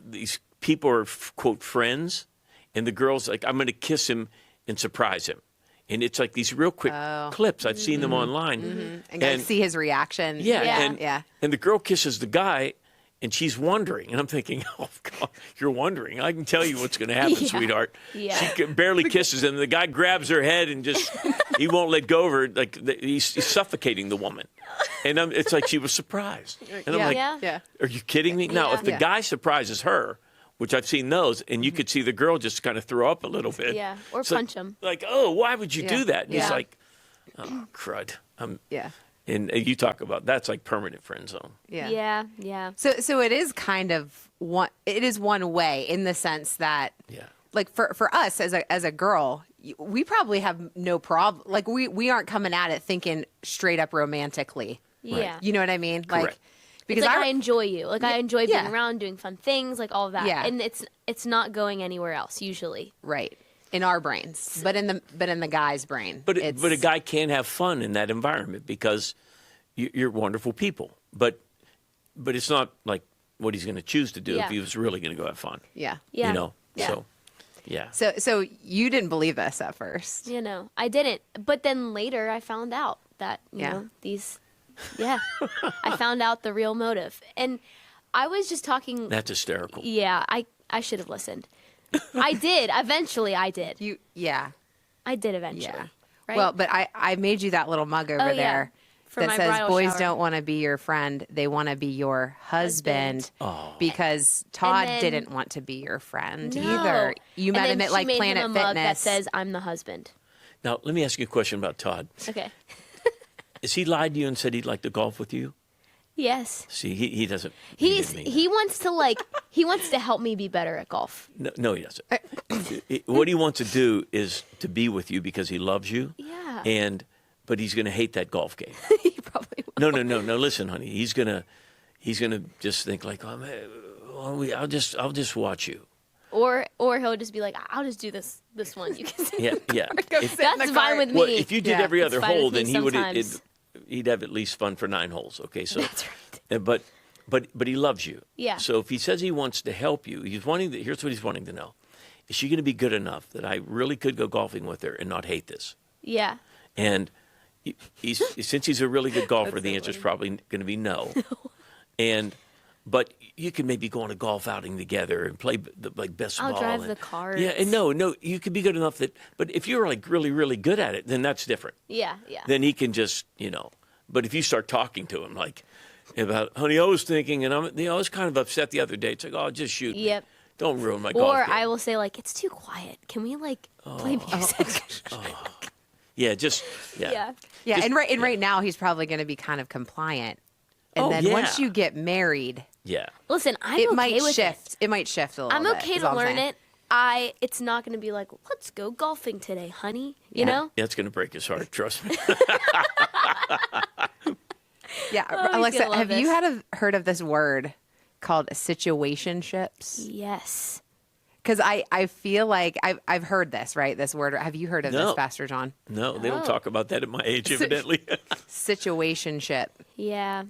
Speaker 1: these people are quote friends, and the girl's like, I'm going to kiss him and surprise him. And it's like these real quick clips. I've seen them online.
Speaker 2: And I see his reaction.
Speaker 1: Yeah,
Speaker 3: Yeah.
Speaker 1: And the girl kisses the guy, and she's wondering. And I'm thinking, oh, God, you're wondering. I can tell you what's going to happen,
Speaker 3: Yeah.
Speaker 1: sweetheart.
Speaker 3: Yeah.
Speaker 1: She barely kisses him. The guy grabs her head and just, he won't let go of her. Like he's suffocating the woman. And it's like she was surprised. And I'm
Speaker 2: Yeah.
Speaker 1: like,
Speaker 3: Yeah.
Speaker 1: are you kidding me? Now,
Speaker 3: Yeah.
Speaker 1: if the
Speaker 2: Yeah.
Speaker 1: guy surprises her, which I've seen those, and you could see the girl just kind of throw up a little bit.
Speaker 3: Yeah, or
Speaker 1: It's like-
Speaker 3: punch him.
Speaker 1: Like, oh, why would you
Speaker 2: Yeah.
Speaker 1: do that? And he's
Speaker 2: Yeah.
Speaker 1: like, oh, crud.
Speaker 2: Yeah.
Speaker 1: And you talk about that's like permanent friend zone.
Speaker 2: Yeah.
Speaker 3: Yeah. Yeah.
Speaker 2: So it is kind of one. It is one way in the sense that,
Speaker 1: Yeah.
Speaker 2: like for us as a girl, we probably have no problem. Like we aren't coming at it thinking straight up romantically.
Speaker 3: Yeah.
Speaker 2: You know what I mean? Like
Speaker 1: Correct.
Speaker 2: because
Speaker 3: It's like I enjoy you. Like I enjoy being
Speaker 2: Yeah.
Speaker 3: around, doing fun things, like all of that.
Speaker 2: Yeah.
Speaker 3: And it's not going anywhere else usually.
Speaker 2: right in our brains, but in the guy's brain.
Speaker 1: But
Speaker 2: it's,
Speaker 1: a guy can have fun in that environment because you're wonderful people. But it's not like what he's going to choose to do
Speaker 3: Yeah.
Speaker 1: if he was really going to go have fun.
Speaker 2: Yeah.
Speaker 3: Yeah.
Speaker 1: You know?
Speaker 3: Yeah.
Speaker 1: So, yeah.
Speaker 2: So you didn't believe this at first.
Speaker 3: You know, I didn't. But then later I found out that, you
Speaker 2: Yeah.
Speaker 3: know, I found out the real motive. And I was just talking.
Speaker 1: That's hysterical.
Speaker 3: Yeah, I should have listened. I did. Eventually I did.
Speaker 2: Yeah.
Speaker 3: I did eventually.
Speaker 2: Yeah.
Speaker 3: Right?
Speaker 2: Well, but I made you that little mug over
Speaker 3: Oh, yeah.
Speaker 2: there
Speaker 3: For
Speaker 2: that
Speaker 3: my
Speaker 2: says
Speaker 3: bridal
Speaker 2: boys
Speaker 3: shower.
Speaker 2: don't want to be your friend, they want to be your husband. Because Todd
Speaker 3: then-
Speaker 2: didn't want to be your friend
Speaker 3: No.
Speaker 2: either. You
Speaker 3: And
Speaker 2: met
Speaker 3: then
Speaker 2: him at
Speaker 3: she
Speaker 2: like
Speaker 3: made
Speaker 2: Planet
Speaker 3: him a mug that
Speaker 2: Fitness.
Speaker 3: says I'm the husband.
Speaker 1: Now, let me ask you a question about Todd.
Speaker 3: Okay.
Speaker 1: Has he lied to you and said he'd like to golf with you?
Speaker 3: Yes.
Speaker 1: See, he doesn't.
Speaker 3: He
Speaker 1: didn't
Speaker 3: wants to help me be better at golf.
Speaker 1: mean that. No, he doesn't. What he wants to do is to be with you because he loves you.
Speaker 3: Yeah.
Speaker 1: But he's going to hate that golf game.
Speaker 3: He probably will.
Speaker 1: No. Listen, honey. He's gonna just think like, oh, man, well, I'll just watch you.
Speaker 3: Or he'll just be like, I'll just do this one. You can say
Speaker 1: Yeah.
Speaker 3: that's fine with me.
Speaker 1: Well, if you did every
Speaker 3: It's
Speaker 1: other
Speaker 3: fine
Speaker 1: hole,
Speaker 3: with me
Speaker 1: then he would.
Speaker 3: sometimes.
Speaker 1: He'd have at least fun for 9 holes. Okay, so
Speaker 3: That's right.
Speaker 1: But he loves you.
Speaker 3: Yeah.
Speaker 1: So if he says he wants to help you, he's wanting. Here's what he's wanting to know: is she going to be good enough that I really could go golfing with her and not hate this?
Speaker 3: Yeah.
Speaker 1: And since he's a really good golfer, the answer is probably going to be no. But you can maybe go on a golf outing together and play like best
Speaker 3: I'll
Speaker 1: ball.
Speaker 3: drive
Speaker 1: and-
Speaker 3: the cars.
Speaker 1: Yeah, and no, you could be good enough that. But if you're like really, really good at it, then that's different.
Speaker 3: Yeah.
Speaker 1: Then he can just, But if you start talking to him like about, honey, I was thinking, and I was kind of upset the other day. It's like, oh, just shoot me.
Speaker 3: Yep.
Speaker 1: Don't ruin my golf
Speaker 3: Or
Speaker 1: game.
Speaker 3: I will say like, it's too quiet. Can we like play music?
Speaker 1: Yeah, just
Speaker 3: Yeah.
Speaker 2: Yeah,
Speaker 1: Just-
Speaker 2: and right now he's probably going to be kind of compliant. And
Speaker 1: Oh,
Speaker 2: then
Speaker 1: yeah.
Speaker 2: once you get married,
Speaker 1: yeah.
Speaker 3: Listen, I'm
Speaker 2: it
Speaker 3: okay
Speaker 2: might
Speaker 3: with
Speaker 2: shift.
Speaker 3: it.
Speaker 2: It might shift a little
Speaker 3: I'm
Speaker 2: bit.
Speaker 3: okay
Speaker 2: is
Speaker 3: to
Speaker 2: all I'm
Speaker 3: learn
Speaker 2: saying.
Speaker 3: it. It's not going to be like, let's go golfing today, honey. You know?
Speaker 1: Yeah, it's going to break his heart. Trust me.
Speaker 2: Yeah,
Speaker 3: Oh, he's
Speaker 2: Alexa,
Speaker 3: gonna love
Speaker 2: have you
Speaker 3: this.
Speaker 2: heard of this word called situationships?
Speaker 3: Yes.
Speaker 2: Because I feel like I've heard this, right? This word. Have you heard of
Speaker 1: No.
Speaker 2: this, Pastor John?
Speaker 1: No, they don't
Speaker 3: Oh.
Speaker 1: talk about that at my age, evidently.
Speaker 2: Situationship.
Speaker 3: Yeah.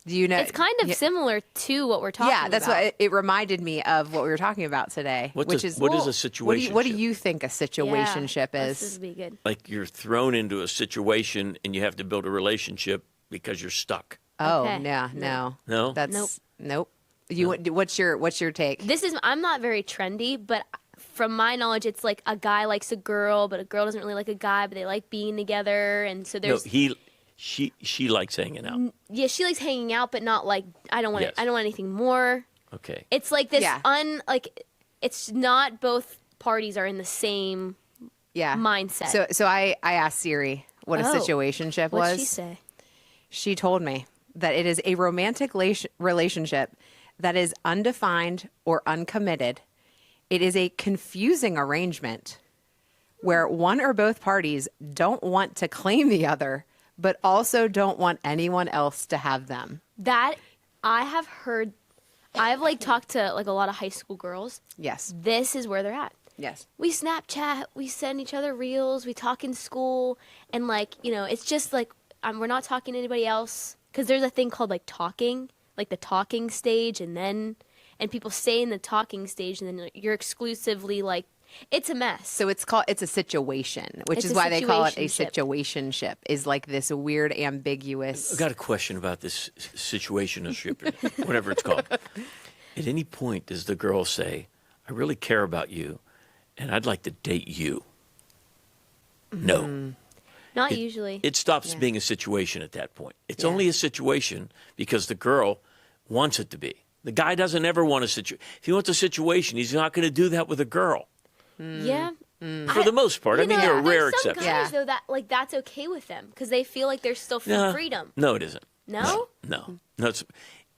Speaker 2: Do you know?
Speaker 3: It's kind of
Speaker 2: yeah,
Speaker 3: similar to what we're talking about.
Speaker 2: Yeah, that's what it reminded me of what we were talking about today.
Speaker 1: What
Speaker 2: which
Speaker 1: is
Speaker 2: is
Speaker 1: a
Speaker 2: What do
Speaker 1: situationship?
Speaker 2: you think a situationship
Speaker 3: This
Speaker 2: is?
Speaker 3: would be good.
Speaker 1: Like you're thrown into a situation and you have to build a relationship because you're stuck.
Speaker 2: Oh,
Speaker 3: Okay.
Speaker 2: no.
Speaker 1: No?
Speaker 2: That's nope. What's your take?
Speaker 3: I'm not very trendy, but from my knowledge, it's like a guy likes a girl, but a girl doesn't really like a guy, but they like being together. And so
Speaker 1: No,
Speaker 3: there's,
Speaker 1: she likes hanging out.
Speaker 3: yeah, she likes hanging out, but not like, I don't want
Speaker 1: Yes.
Speaker 3: I don't want anything more.
Speaker 1: Okay.
Speaker 3: It's like this
Speaker 2: Yeah.
Speaker 3: it's not both parties are in the same
Speaker 2: Yeah.
Speaker 3: mindset.
Speaker 2: So I asked Siri what a
Speaker 3: Oh.
Speaker 2: situationship was.
Speaker 3: What'd she say?
Speaker 2: She told me that it is a romantic relationship that is undefined or uncommitted. It is a confusing arrangement where one or both parties don't want to claim the other, but also don't want anyone else to have them.
Speaker 3: That I have heard. I've like talked to like a lot of high school girls.
Speaker 2: Yes.
Speaker 3: This is where they're at.
Speaker 2: Yes.
Speaker 3: We Snapchat, we send each other reels, we talk in school, and like, you know, it's just like we're not talking to anybody else, because there's a thing called like talking, like the talking stage, and people stay in the talking stage, and then you're exclusively like, it's a mess.
Speaker 2: So it's a situation, which
Speaker 3: It's
Speaker 2: is
Speaker 3: a
Speaker 2: why they call it a
Speaker 3: situationship.
Speaker 2: situationship, is like this weird, ambiguous.
Speaker 1: I've got a question about this situationship, whatever it's called. At any point does the girl say, I really care about you, and I'd like to date you? No.
Speaker 3: Not usually.
Speaker 1: It stops being a situation at that point. It's only a situation because the girl wants it to be. The guy doesn't ever want a situation. If he wants a situation, he's not going to do that with a girl.
Speaker 3: Yeah.
Speaker 1: For the most part. I mean, there are rare
Speaker 3: there's some
Speaker 1: exceptions.
Speaker 3: guys, though, that like that's okay with them because they feel like there's still freedom.
Speaker 1: No, it isn't.
Speaker 3: No?
Speaker 1: No. It's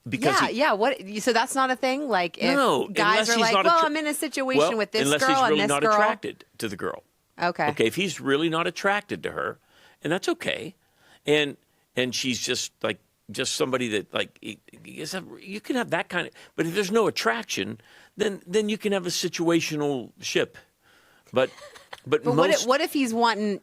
Speaker 1: because
Speaker 2: What? So that's not a thing. Like if
Speaker 1: No,
Speaker 2: guys
Speaker 1: unless
Speaker 2: are
Speaker 1: he's
Speaker 2: like,
Speaker 1: not
Speaker 2: well, I'm in a situation with this
Speaker 1: unless
Speaker 2: girl
Speaker 1: he's really
Speaker 2: and this
Speaker 1: not
Speaker 2: girl.
Speaker 1: attracted to the girl.
Speaker 2: Okay.
Speaker 1: Okay, if he's really not attracted to her, and that's okay, and she's just somebody that like you can have that kind of. But if there's no attraction, then you can have a situational ship. But most,
Speaker 2: what if he's wanting,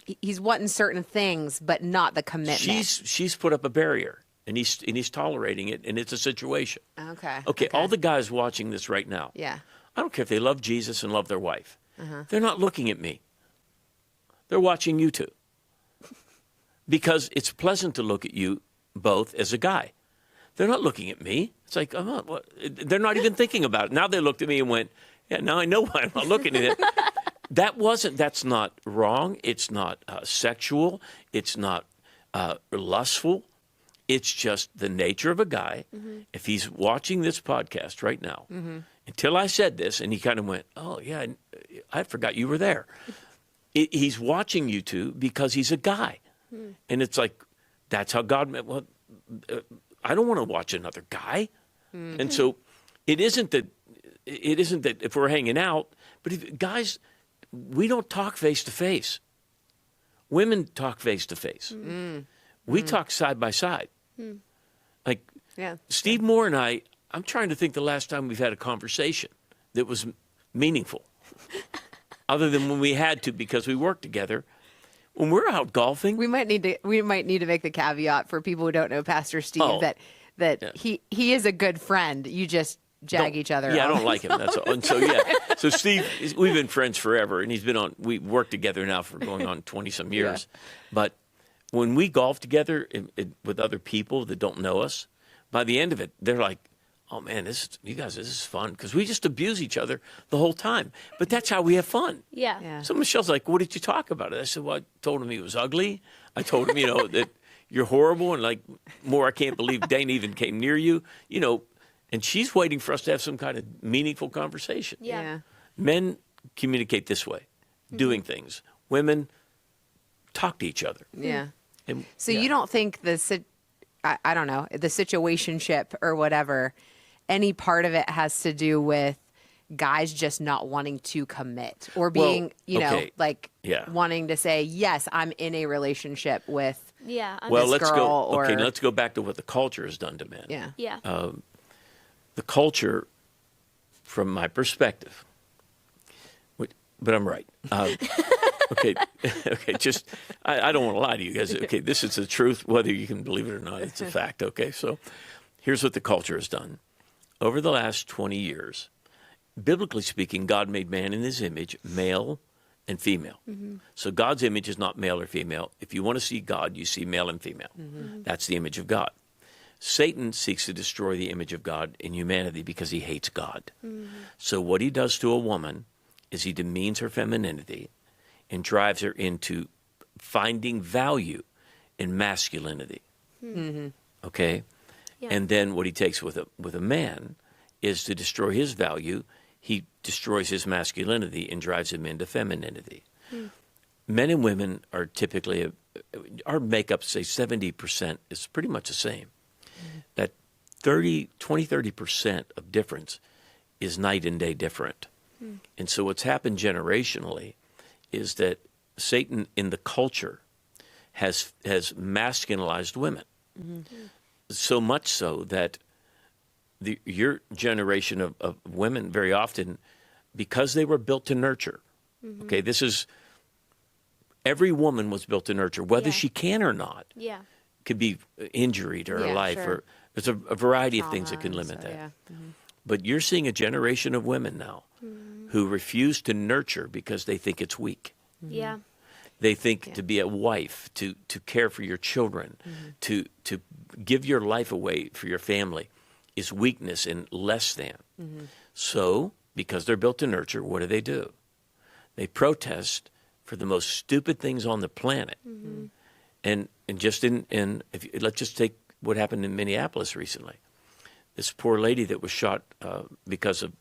Speaker 2: he's wanting certain things, but not the commitment?
Speaker 1: she's put up a barrier, and he's tolerating it, and it's a situation.
Speaker 2: Okay.
Speaker 1: All the guys watching this right now.
Speaker 2: Yeah.
Speaker 1: I don't care if they love Jesus and love their wife. They're not looking at me. They're watching you two. Because it's pleasant to look at you both as a guy. They're not looking at me. It's like, they're not even thinking about it. Now they looked at me and went, yeah, now I know why I'm not looking at it. That's not wrong. It's not sexual. It's not lustful. It's just the nature of a guy. If he's watching this podcast right now, until I said this, and he kind of went, oh, yeah, I forgot you were there. He's watching you two because he's a guy. And it's like, that's how God meant. Well, I don't want to watch another guy. And so it isn't that if we're hanging out, but guys, we don't talk face to face. Women talk face to face. We talk side by side. Like Steve Moore and I'm trying to think the last time we've had a conversation that was meaningful, other than when we had to because we worked together. When we're out golfing,
Speaker 2: we might need to make the caveat for people who don't know Pastor Steve that he is a good friend. You just jag each other.
Speaker 1: Yeah,
Speaker 2: off.
Speaker 1: I don't like him. That's all. And so Steve, we've been friends forever, and we worked together now for going on 20 some years. Yeah. But when we golf together with other people that don't know us, by the end of it, they're like, oh man, this is fun, because we just abuse each other the whole time. But that's how we have fun.
Speaker 3: Yeah.
Speaker 1: So Michelle's like, what did you talk about? I said, well, I told him he was ugly. I told him, that you're horrible, and like, more, I can't believe Dane even came near you, and she's waiting for us to have some kind of meaningful conversation.
Speaker 3: Yeah.
Speaker 1: Men communicate this way, doing things. Women talk to each other.
Speaker 2: Yeah.
Speaker 1: And,
Speaker 2: so you don't think I don't know, the situationship or whatever, any part of it has to do with guys just not wanting to commit or being, wanting to say, yes, I'm in a relationship with this girl.
Speaker 1: Let's go back to what the culture has done to men.
Speaker 3: Yeah.
Speaker 1: The culture, from my perspective, but I'm right. Okay, just, I don't want to lie to you guys. Okay, this is the truth, whether you can believe it or not. It's a fact, okay? So here's what the culture has done. Over the last 20 years, biblically speaking, God made man in his image, male and female. So God's image is not male or female. If you want to see God, you see male and female. That's the image of God. Satan seeks to destroy the image of God in humanity because he hates God. So what he does to a woman is he demeans her femininity and drives her into finding value in masculinity. Okay? Yeah. And then what he takes with a man is to destroy his value. He destroys his masculinity and drives him into femininity. Men and women are typically, our makeup, say 70%, is pretty much the same. That 20-30% of difference is night and day different. And so what's happened generationally is that Satan in the culture has masculinized women. So much so that your generation of women very often, because they were built to nurture, okay, this is, every woman was built to nurture, whether she can or not.
Speaker 3: Yeah.
Speaker 1: Could be injury to her
Speaker 2: Yeah,
Speaker 1: life,
Speaker 2: sure.
Speaker 1: or there's a variety of
Speaker 2: Trauma
Speaker 1: things that can
Speaker 2: and
Speaker 1: limit
Speaker 2: so,
Speaker 1: that.
Speaker 2: yeah.
Speaker 1: But you're seeing a generation of women now who refuse to nurture because they think it's weak.
Speaker 3: Yeah.
Speaker 1: They think to be a wife, to care for your children, to give your life away for your family is weakness and less than. So, because they're built to nurture, what do? They protest for the most stupid things on the planet. And just let's just take what happened in Minneapolis recently. This poor lady that was shot because of,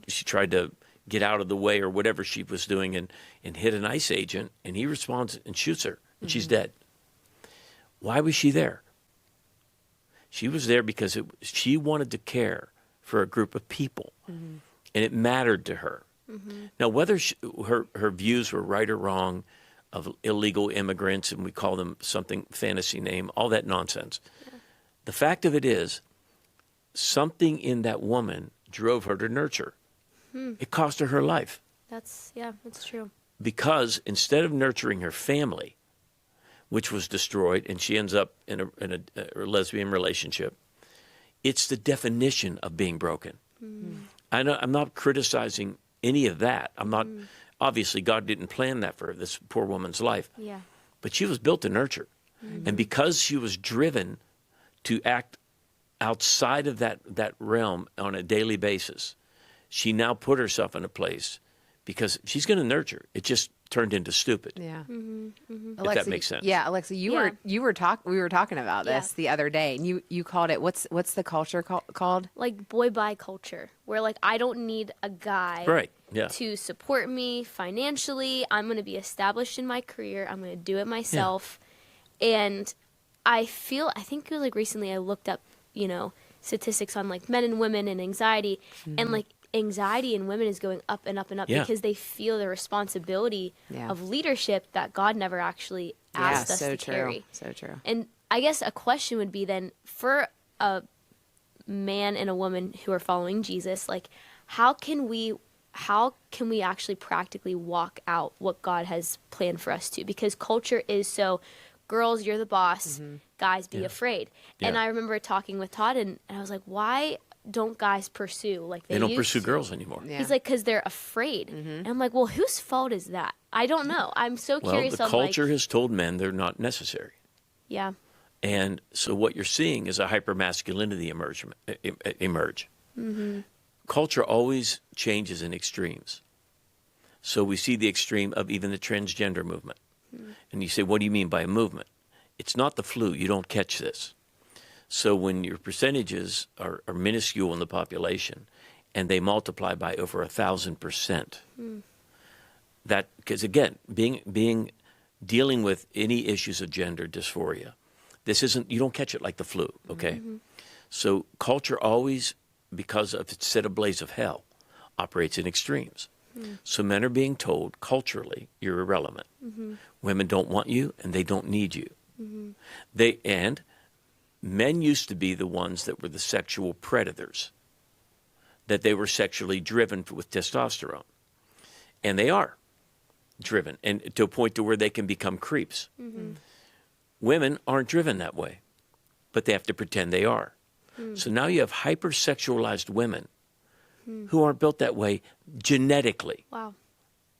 Speaker 1: she tried to get out of the way or whatever she was doing and hit an ICE agent, and he responds and shoots her, and she's dead. Why was she there? She was there because she wanted to care for a group of people, and it mattered to her. Now, whether her views were right or wrong of illegal immigrants, and we call them something fantasy name, all that nonsense. The fact of it is, something in that woman drove her to nurture. It cost her life.
Speaker 3: That's true.
Speaker 1: Because instead of nurturing her family, which was destroyed, and she ends up in a lesbian relationship, it's the definition of being broken. I'm not criticizing any of that. I'm not. Obviously, God didn't plan that for this poor woman's life.
Speaker 3: Yeah.
Speaker 1: But she was built to nurture. And because she was driven to act outside of that realm on a daily basis, she now put herself in a place because she's going to nurture. It just turned into stupid.
Speaker 2: Yeah.
Speaker 1: If that makes sense.
Speaker 2: Yeah, Alexa, we were talking about this
Speaker 3: Yeah.
Speaker 2: the other day, and you called it, what's the culture called?
Speaker 3: Like boy bye culture, where like I don't need a guy
Speaker 1: Right. Yeah.
Speaker 3: to support me financially. I'm going to be established in my career. I'm going to do it myself. And I think it was like recently I looked up, statistics on like men and women and anxiety, and like anxiety in women is going up and up and up because they feel the responsibility of leadership that God never actually asked us to carry.
Speaker 2: So true.
Speaker 3: And I guess a question would be then, for a man and a woman who are following Jesus, like how can we actually practically walk out what God has planned for us to? Because culture is so, girls, you're the boss, guys, be afraid. And I remember talking with Todd, and I was like, why don't guys pursue like
Speaker 1: They don't pursue
Speaker 3: to?
Speaker 1: girls anymore.
Speaker 2: Yeah.
Speaker 3: He's like, because they're afraid. And I'm like, well, whose fault is that? I don't know. I'm so
Speaker 1: Well,
Speaker 3: curious.
Speaker 1: the culture has told men they're not necessary.
Speaker 3: Yeah.
Speaker 1: And so what you're seeing is a hypermasculinity emerge. Culture always changes in extremes. So we see the extreme of even the transgender movement. And you say, what do you mean by a movement? It's not the flu. You don't catch this. So when your percentages are minuscule in the population and they multiply by over 1,000%, that, because again, dealing with any issues of gender dysphoria, this isn't, you don't catch it like the flu, okay? So culture always, because of its set ablaze of hell, operates in extremes. So men are being told culturally, you're irrelevant. Women don't want you and they don't need you. And men used to be the ones that were the sexual predators, that they were sexually driven with testosterone. And they are driven, and to a point to where they can become creeps. Women aren't driven that way, but they have to pretend they are. So now you have hypersexualized women who aren't built that way genetically.
Speaker 3: Wow.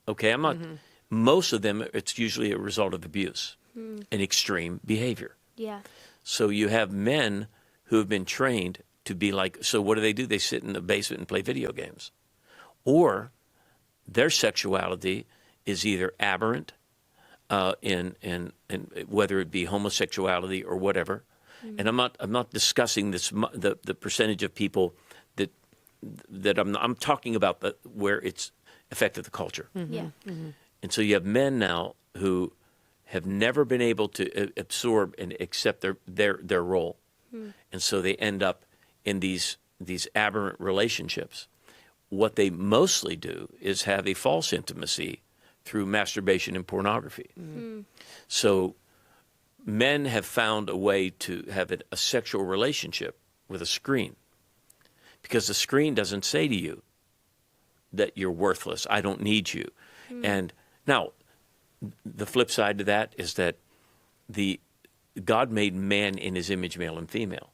Speaker 1: Okay, I'm not. Most of them, it's usually a result of abuse and extreme behavior.
Speaker 3: Yeah.
Speaker 1: So you have men who have been trained to be like, so what do? They sit in the basement and play video games. Or their sexuality is either aberrant, in whether it be homosexuality or whatever. And I'm not discussing this, the percentage of people that I'm talking about where it's affected the culture.
Speaker 3: Yeah.
Speaker 1: And so you have men now who have never been able to absorb and accept their role. And so they end up in these aberrant relationships. What they mostly do is have a false intimacy through masturbation and pornography. So men have found a way to have a sexual relationship with a screen, because the screen doesn't say to you that you're worthless. I don't need you. And now, the flip side to that is that God made man in his image, male and female.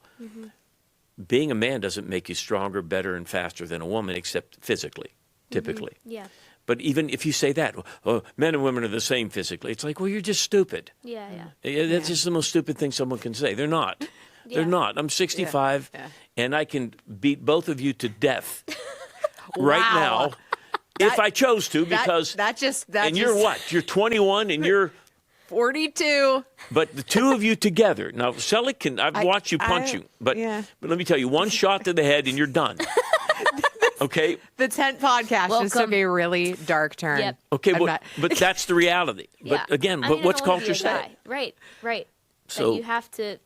Speaker 1: Being a man doesn't make you stronger, better, and faster than a woman, except physically, typically.
Speaker 3: Yeah.
Speaker 1: But even if you say that, oh, men and women are the same physically, it's like, well, you're just stupid.
Speaker 3: Yeah.
Speaker 1: That's just the most stupid thing someone can say. They're not. They're
Speaker 3: Yeah.
Speaker 1: not. I'm 65, and I can beat both of you to death right
Speaker 2: Wow.
Speaker 1: now if I chose to, because
Speaker 2: and
Speaker 1: you're what? You're 21 and you're
Speaker 2: 42.
Speaker 1: But the two of you together. Now, Selick I've watched you punch you, but let me tell you, one shot to the head and you're done. Okay?
Speaker 2: The Tent podcast just took
Speaker 3: Welcome.
Speaker 2: a really dark turn.
Speaker 3: Yep.
Speaker 1: Okay,
Speaker 2: I'm
Speaker 1: but,
Speaker 2: not-
Speaker 1: but that's the reality.
Speaker 3: Yeah.
Speaker 1: But again,
Speaker 3: I
Speaker 1: but
Speaker 3: mean, I
Speaker 1: what's
Speaker 3: don't wanna be
Speaker 1: culture
Speaker 3: a
Speaker 1: say?
Speaker 3: guy. Right.
Speaker 1: So-
Speaker 3: That you have to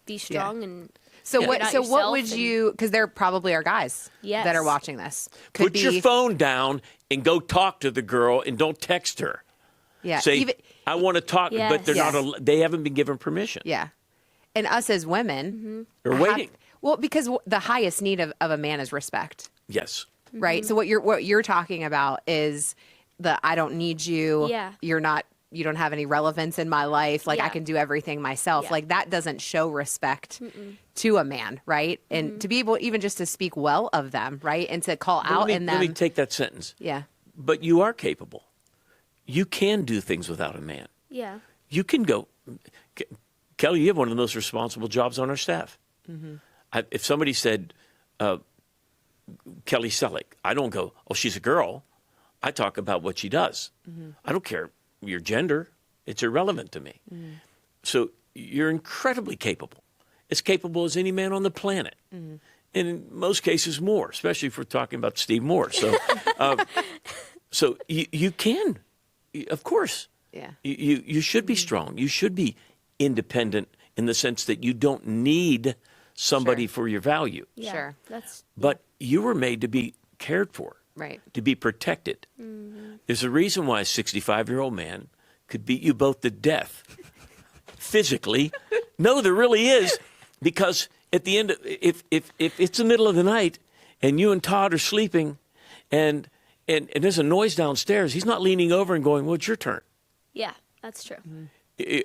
Speaker 3: be strong and
Speaker 2: So
Speaker 1: Yeah.
Speaker 2: what?
Speaker 3: figure it out
Speaker 2: So what
Speaker 3: yourself
Speaker 2: would
Speaker 3: and-
Speaker 2: you? Because there probably are guys
Speaker 3: Yes.
Speaker 2: that are watching this. Could
Speaker 1: Put your phone down and go talk to the girl and don't text her.
Speaker 2: Yeah.
Speaker 1: Say,
Speaker 2: even,
Speaker 1: I want to talk, but they're
Speaker 3: Yes.
Speaker 1: not. They haven't been given permission.
Speaker 2: yeah. And us as women,
Speaker 1: They're
Speaker 2: have-
Speaker 1: waiting.
Speaker 2: well, because the highest need of a man is respect,
Speaker 1: Yes.
Speaker 2: right? So what you're talking about is I don't need you.
Speaker 3: Yeah.
Speaker 2: You don't have any relevance in my life. Like I
Speaker 3: Yeah.
Speaker 2: can do everything myself.
Speaker 3: Yeah.
Speaker 2: Like that doesn't show respect to a man, right? And to be able even just to speak well of them, right? And to call out in them.
Speaker 1: Let me take that sentence.
Speaker 2: Yeah.
Speaker 1: But you are capable. You can do things without a man.
Speaker 3: yeah.
Speaker 1: You can go. Kelly, you have one of the most responsible jobs on our staff. If somebody said, Kelly Selick, I don't go, oh, she's a girl. I talk about what she does. I don't care your gender. It's irrelevant to me. So you're incredibly capable. As capable as any man on the planet. And in most cases more, especially if we're talking about Steve Moore. So, so you can, of course.
Speaker 2: Yeah.
Speaker 1: You should be strong. You should be independent in the sense that you don't need somebody for your value.
Speaker 3: Yeah.
Speaker 2: Sure.
Speaker 3: That's
Speaker 1: But you were made to be cared for,
Speaker 2: Right.
Speaker 1: to be protected. There's a reason why a 65-year-old man could beat you both to death physically. No, there really is, because at the end, if it's the middle of the night and you and Todd are sleeping, and there's a noise downstairs, he's not leaning over and going, "Well, it's your turn."
Speaker 3: yeah. That's true.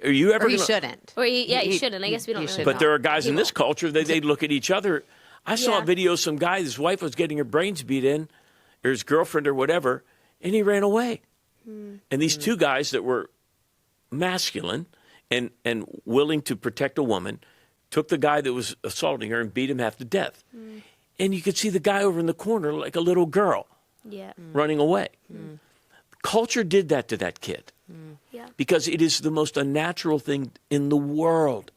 Speaker 1: Are you ever?
Speaker 2: Or you
Speaker 1: gonna-
Speaker 2: shouldn't.
Speaker 3: Or you shouldn't. I guess we don't.
Speaker 2: you
Speaker 3: Really
Speaker 2: should
Speaker 1: But
Speaker 3: know.
Speaker 1: there are guys in this culture that they look at each other. I saw a
Speaker 3: Yeah.
Speaker 1: video of some guy, his wife was getting her brains beat in, or his girlfriend or whatever, and he ran away. And these two guys that were masculine and willing to protect a woman took the guy that was assaulting her and beat him half to death. And you could see the guy over in the corner like a little girl
Speaker 3: Yeah.
Speaker 1: running away. Culture did that to that kid.
Speaker 3: Yeah.
Speaker 1: Because it is the most unnatural thing in the world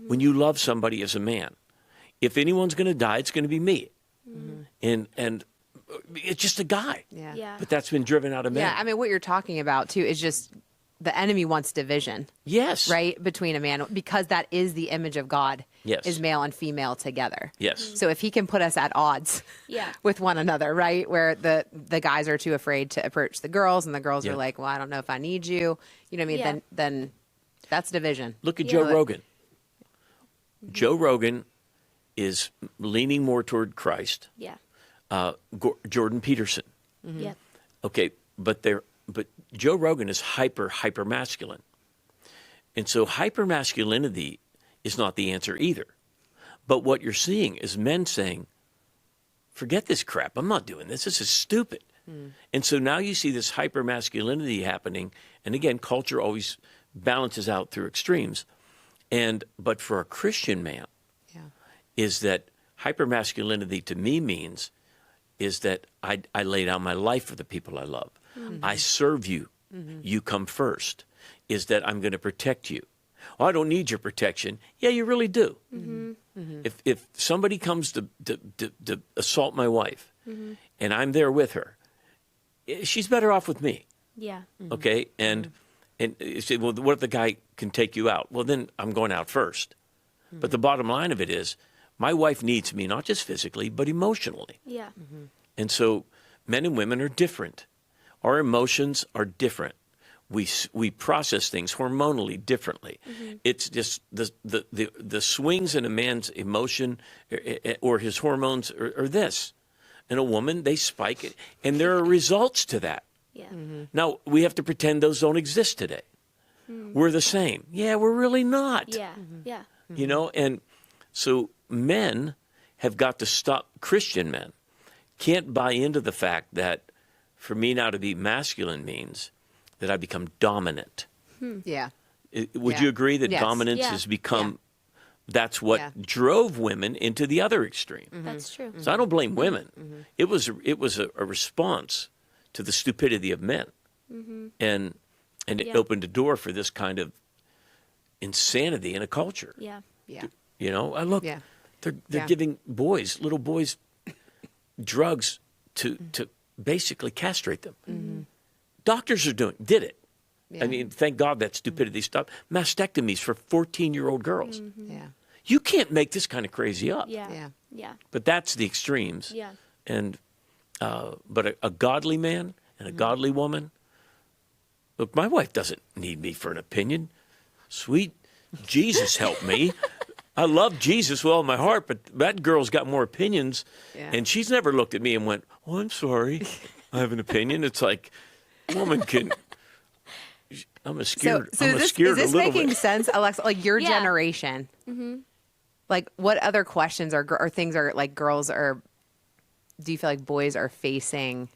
Speaker 1: when you love somebody as a man. If anyone's going to die, it's going to be me. And it's just a guy.
Speaker 2: Yeah.
Speaker 3: Yeah.
Speaker 1: But that's been driven out of men.
Speaker 2: Yeah. I mean, what you're talking about too is just the enemy wants division,
Speaker 1: Yes.
Speaker 2: right, between a man, because that is the image of God.
Speaker 1: Yes.
Speaker 2: Is male and female together.
Speaker 1: Yes.
Speaker 2: So if he can put us at odds
Speaker 3: Yeah.
Speaker 2: with one another, right, where the guys are too afraid to approach the girls and the girls
Speaker 1: Yeah.
Speaker 2: are like, well, I don't know if I need you. You know what I mean?
Speaker 3: Yeah.
Speaker 2: Then that's division.
Speaker 1: Look at
Speaker 3: Yeah.
Speaker 1: Joe Rogan. Joe Rogan is leaning more toward Christ.
Speaker 3: Yeah.
Speaker 1: Jordan Peterson.
Speaker 3: Yeah.
Speaker 1: Okay, but Joe Rogan is hyper masculine. And so hyper masculinity is not the answer either. But what you're seeing is men saying, forget this crap, I'm not doing this, this is stupid. And so now you see this hyper masculinity happening, and again, culture always balances out through extremes. But for a Christian man,
Speaker 2: Yeah.
Speaker 1: is that hyper masculinity to me means is that I lay down my life for the people I love. I serve you. You come first. Is that I'm going to protect you. Oh, I don't need your protection. Yeah, you really do. If somebody comes to assault my wife and I'm there with her, she's better off with me.
Speaker 3: Yeah.
Speaker 1: Okay? And you say, well, what if the guy can take you out? Well, then I'm going out first. But the bottom line of it is my wife needs me, not just physically, but emotionally.
Speaker 3: Yeah.
Speaker 1: And so men and women are different. Our emotions are different. We process things hormonally differently. It's just the swings in a man's emotion or his hormones are this. In a woman, they spike it, and there are results to that.
Speaker 3: Yeah.
Speaker 1: Now, we have to pretend those don't exist today. We're the same. Yeah, we're really not.
Speaker 3: Yeah. Yeah.
Speaker 1: You know, and so men have got to stop, Christian men can't buy into the fact that for me now to be masculine means that I become dominant.
Speaker 2: Yeah.
Speaker 1: Would
Speaker 2: Yeah.
Speaker 1: you agree that
Speaker 2: Yes.
Speaker 1: dominance
Speaker 3: Yeah.
Speaker 1: has become, that's what
Speaker 2: Yeah.
Speaker 1: drove women into the other extreme?
Speaker 3: That's true.
Speaker 1: So I don't blame women. It was a response to the stupidity of men. And it
Speaker 3: Yeah.
Speaker 1: opened a door for this kind of insanity in a culture.
Speaker 3: Yeah.
Speaker 2: Yeah.
Speaker 1: You know, I look,
Speaker 2: Yeah.
Speaker 1: they're
Speaker 2: Yeah.
Speaker 1: giving little boys, drugs to basically castrate them. Doctors did it.
Speaker 2: Yeah.
Speaker 1: I mean, thank God that stupidity stopped. Mastectomies for 14-year-old girls.
Speaker 2: Yeah.
Speaker 1: You can't make this kind of crazy up.
Speaker 3: Yeah.
Speaker 2: Yeah.
Speaker 3: Yeah.
Speaker 1: But that's the extremes.
Speaker 3: Yeah.
Speaker 1: And but a godly man and a godly woman. Look, my wife doesn't need me for an opinion. Sweet Jesus help me. I love Jesus with all my heart, but that girl's got more opinions.
Speaker 2: Yeah.
Speaker 1: And she's never looked at me and went, "Oh, I'm sorry. I have an opinion." It's like, woman can. I'm scared.
Speaker 2: So
Speaker 1: I'm
Speaker 2: is
Speaker 1: scared
Speaker 2: this
Speaker 1: a little
Speaker 2: making
Speaker 1: bit.
Speaker 2: sense, Alexa? Like your
Speaker 3: Yeah.
Speaker 2: generation, like what other questions or things are like girls are? Do you feel like boys are facing?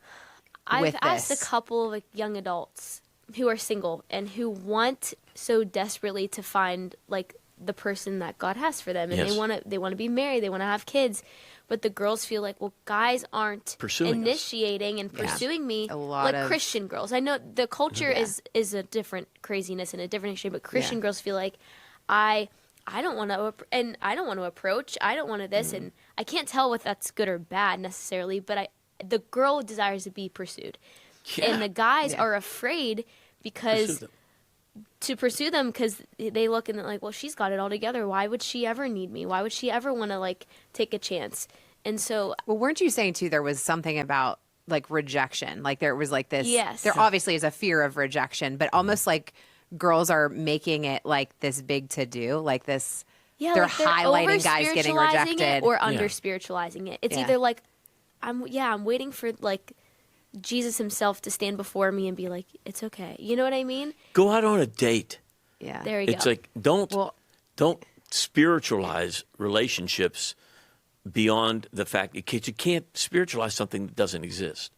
Speaker 3: I've
Speaker 2: with
Speaker 3: asked
Speaker 2: this?
Speaker 3: a couple of like young adults who are single and who want so desperately to find like the person that God has for them, and
Speaker 1: Yes.
Speaker 3: they want to be married, they want to have kids, but the girls feel like, well, guys aren't
Speaker 1: Pursuing us.
Speaker 3: initiating and pursuing me
Speaker 2: A lot
Speaker 3: like
Speaker 2: of-
Speaker 3: Christian girls. I know the culture
Speaker 2: Yeah.
Speaker 3: is a different craziness and a different extreme, but Christian
Speaker 2: Yeah.
Speaker 3: girls feel like I don't want to, and I don't want to approach. I don't want to this, and I can't tell if that's good or bad necessarily. But the girl desires to be pursued, and the guys
Speaker 2: Yeah.
Speaker 3: are afraid
Speaker 1: Pursue
Speaker 3: because
Speaker 1: them.
Speaker 3: to pursue them because they look and they're like, well, she's got it all together. Why would she ever need me? Why would she ever want to like take a chance? And so
Speaker 2: Well, weren't you saying too? There was something about like rejection. Like there was like this.
Speaker 3: Yes.
Speaker 2: There obviously is a fear of rejection, but almost like girls are making it like this big to do, like this.
Speaker 3: yeah,
Speaker 2: they're
Speaker 3: like
Speaker 2: highlighting guys getting
Speaker 3: over-spiritualizing
Speaker 2: rejected.
Speaker 3: it or
Speaker 1: Yeah.
Speaker 3: under spiritualizing it. It's
Speaker 2: Yeah.
Speaker 3: either like I'm waiting for like Jesus himself to stand before me and be like, it's okay. You know what I mean?
Speaker 1: Go out on a date.
Speaker 2: Yeah.
Speaker 3: There you
Speaker 1: It's
Speaker 3: go.
Speaker 1: like don't
Speaker 2: Well-
Speaker 1: spiritualize relationships beyond the fact because you can't spiritualize something that doesn't exist.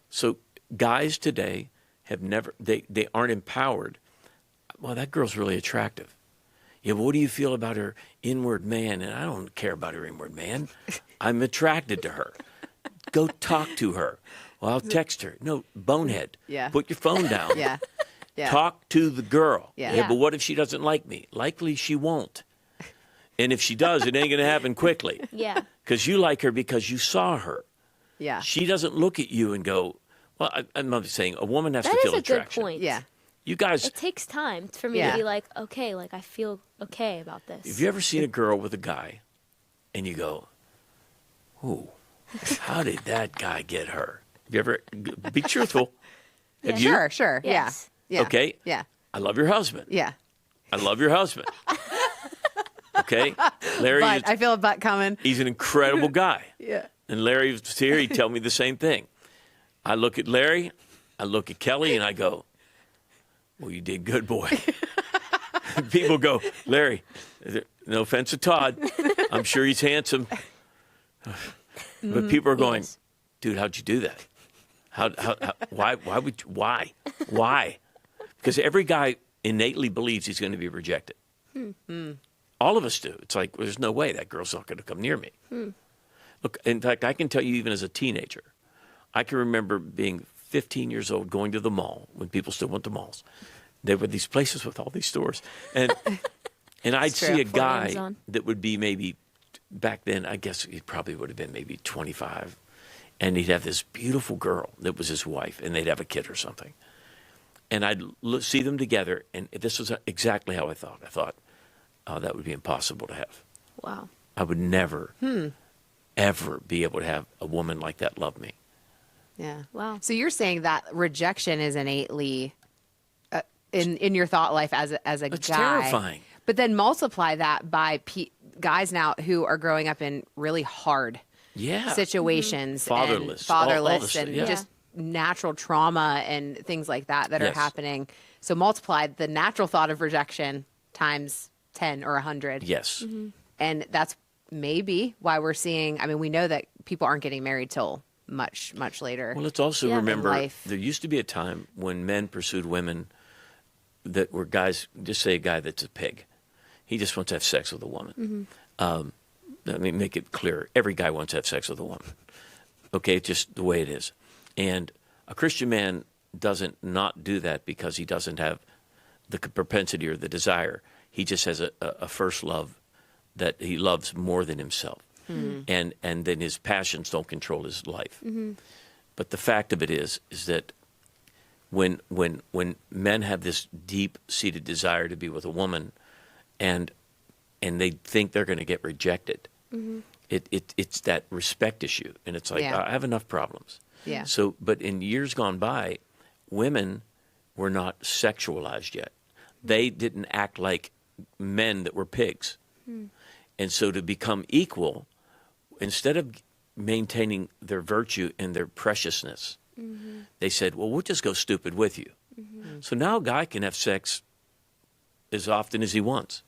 Speaker 1: So guys today have never they aren't empowered. Well, that girl's really attractive. Yeah, but what do you feel about her inward man? And I don't care about her inward man. I'm attracted to her. Go talk to her. Well, I'll text her. No, bonehead.
Speaker 2: Yeah.
Speaker 1: Put your phone down.
Speaker 2: Yeah. Yeah.
Speaker 1: Talk to the girl.
Speaker 2: Yeah.
Speaker 3: Yeah.
Speaker 1: But what if she doesn't like me? Likely she won't. And if she does, it ain't going to happen quickly.
Speaker 3: Yeah.
Speaker 1: Because you like her because you saw her.
Speaker 2: Yeah.
Speaker 1: She doesn't look at you and go, well, I'm not saying a woman has
Speaker 3: That
Speaker 1: to
Speaker 3: is
Speaker 1: feel
Speaker 3: a good
Speaker 1: attraction.
Speaker 3: point.
Speaker 2: Yeah.
Speaker 1: You guys,
Speaker 3: It takes time for me
Speaker 2: Yeah.
Speaker 3: to be like, okay, like I feel okay about this.
Speaker 1: have you ever seen a girl with a guy and you go, ooh, how did that guy get her? Have you ever, be truthful. Have you?
Speaker 2: Sure. Sure.
Speaker 3: Yes.
Speaker 2: Yeah. Yeah.
Speaker 1: Okay.
Speaker 2: Yeah.
Speaker 1: I love your husband.
Speaker 2: Yeah.
Speaker 1: I love your husband. Okay. Larry,
Speaker 2: But I feel a butt coming.
Speaker 1: he's an incredible guy.
Speaker 2: Yeah.
Speaker 1: And Larry was here, he'd tell me the same thing. I look at Larry, I look at Kelly, and I go, well, you did good, boy. People go, Larry, no offense to Todd, I'm sure he's handsome. But people are going,
Speaker 3: Yes.
Speaker 1: dude, how'd you do that? Why would you, why? Because every guy innately believes he's going to be rejected. All of us do. It's like, well, there's no way that girl's not going to come near me. Look, in fact, I can tell you even as a teenager, I can remember being 15 years old going to the mall when people still went to malls. There were these places with all these stores. And I'd
Speaker 2: true.
Speaker 1: see a
Speaker 3: Before
Speaker 1: guy
Speaker 3: Amazon.
Speaker 1: that would be maybe, back then, I guess he probably would have been maybe 25. And he'd have this beautiful girl that was his wife, and they'd have a kid or something. And I'd see them together, and this was exactly how I thought. I thought, oh, that would be impossible to have.
Speaker 3: Wow.
Speaker 1: I would never, ever be able to have a woman like that love me.
Speaker 2: Yeah.
Speaker 3: Wow.
Speaker 2: So you're saying that rejection is innately in your thought life as a
Speaker 1: It's
Speaker 2: guy.
Speaker 1: terrifying.
Speaker 2: But then multiply that by guys now who are growing up in really hard
Speaker 1: Yeah.
Speaker 2: situations,
Speaker 1: Fatherless.
Speaker 2: and fatherless,
Speaker 1: All the-
Speaker 2: and
Speaker 1: yeah.
Speaker 2: just natural trauma and things like that are
Speaker 1: Yes.
Speaker 2: happening. So multiply the natural thought of rejection times 10 or 100.
Speaker 1: Yes.
Speaker 2: And that's maybe why we're seeing, I mean, we know that people aren't getting married till much later.
Speaker 1: Well, let's also
Speaker 3: Yeah.
Speaker 1: remember
Speaker 2: In life.
Speaker 1: there used to be a time when men pursued women that were guys, just say a guy that's a pig. He just wants to have sex with a woman. Let me make it clear. Every guy wants to have sex with a woman. Okay, it's just the way it is. And a Christian man doesn't not do that because he doesn't have the propensity or the desire. He just has a first love that he loves more than himself. And then his passions don't control his life. But the fact of it is that when men have this deep-seated desire to be with a woman and they think they're going to get rejected, it's that respect issue. And it's like,
Speaker 2: Yeah.
Speaker 1: I have enough problems.
Speaker 2: Yeah.
Speaker 1: So, but in years gone by, women were not sexualized yet. They didn't act like men that were pigs. And so to become equal, instead of maintaining their virtue and their preciousness, they said, well, we'll just go stupid with you. So now a guy can have sex as often as he wants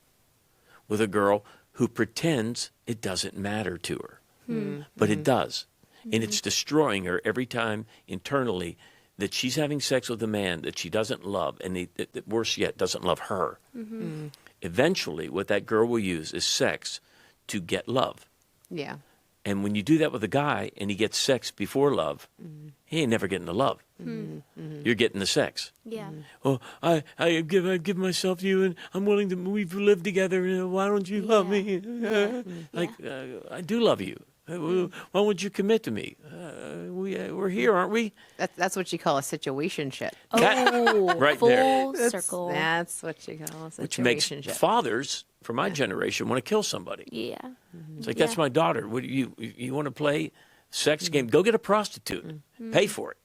Speaker 1: with a girl who pretends it doesn't matter to her. But it does. And it's destroying her every time internally that she's having sex with a man that she doesn't love, and worse yet, doesn't love her. Eventually, what that girl will use is sex to get love.
Speaker 2: Yeah.
Speaker 1: And when you do that with a guy and he gets sex before love, he ain't never getting the love. You're getting the sex.
Speaker 3: Yeah.
Speaker 1: Oh, I give myself to you, and I'm willing to. We've lived together. Why don't you love me? I do love you. Why won't you commit to me? We're here, aren't we?
Speaker 2: That's what you call a situationship.
Speaker 3: Oh,
Speaker 1: Right
Speaker 3: full
Speaker 1: there.
Speaker 3: circle.
Speaker 2: That's what you call a
Speaker 1: Which makes
Speaker 2: situationship.
Speaker 1: fathers from my generation want to kill somebody.
Speaker 3: Yeah.
Speaker 1: It's like, that's my daughter. What you want to play sex game? Go get a prostitute. Pay for it.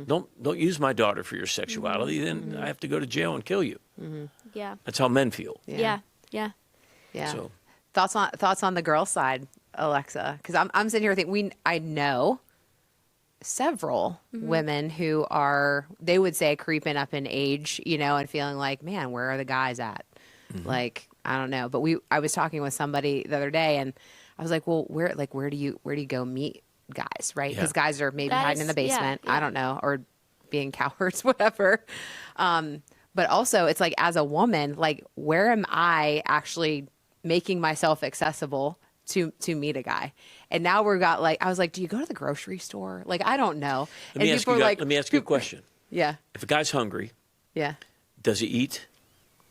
Speaker 1: Don't use my daughter for your sexuality. Then I have to go to jail and kill you.
Speaker 3: Yeah.
Speaker 1: That's how men feel.
Speaker 3: Yeah. Yeah.
Speaker 2: Yeah.
Speaker 1: So
Speaker 2: Thoughts on the girl side, Alexa? Because I'm sitting here thinking I know several women who are, they would say, creeping up in age, and feeling like, man, where are the guys at? Like, I don't know. But I was talking with somebody the other day, and I was like, well, where do you go meet guys, right? Because
Speaker 1: Yeah.
Speaker 2: guys are maybe
Speaker 3: That
Speaker 2: hiding in
Speaker 3: is-
Speaker 2: the basement.
Speaker 3: yeah.
Speaker 2: I don't know, or being cowards, whatever. But also, it's like, as a woman, like, where am I actually making myself accessible to meet a guy? And now I was like, do you go to the grocery store? Like, I don't know.
Speaker 1: let me ask you a question.
Speaker 2: Yeah.
Speaker 1: If a guy's hungry,
Speaker 2: Yeah.
Speaker 1: does he eat?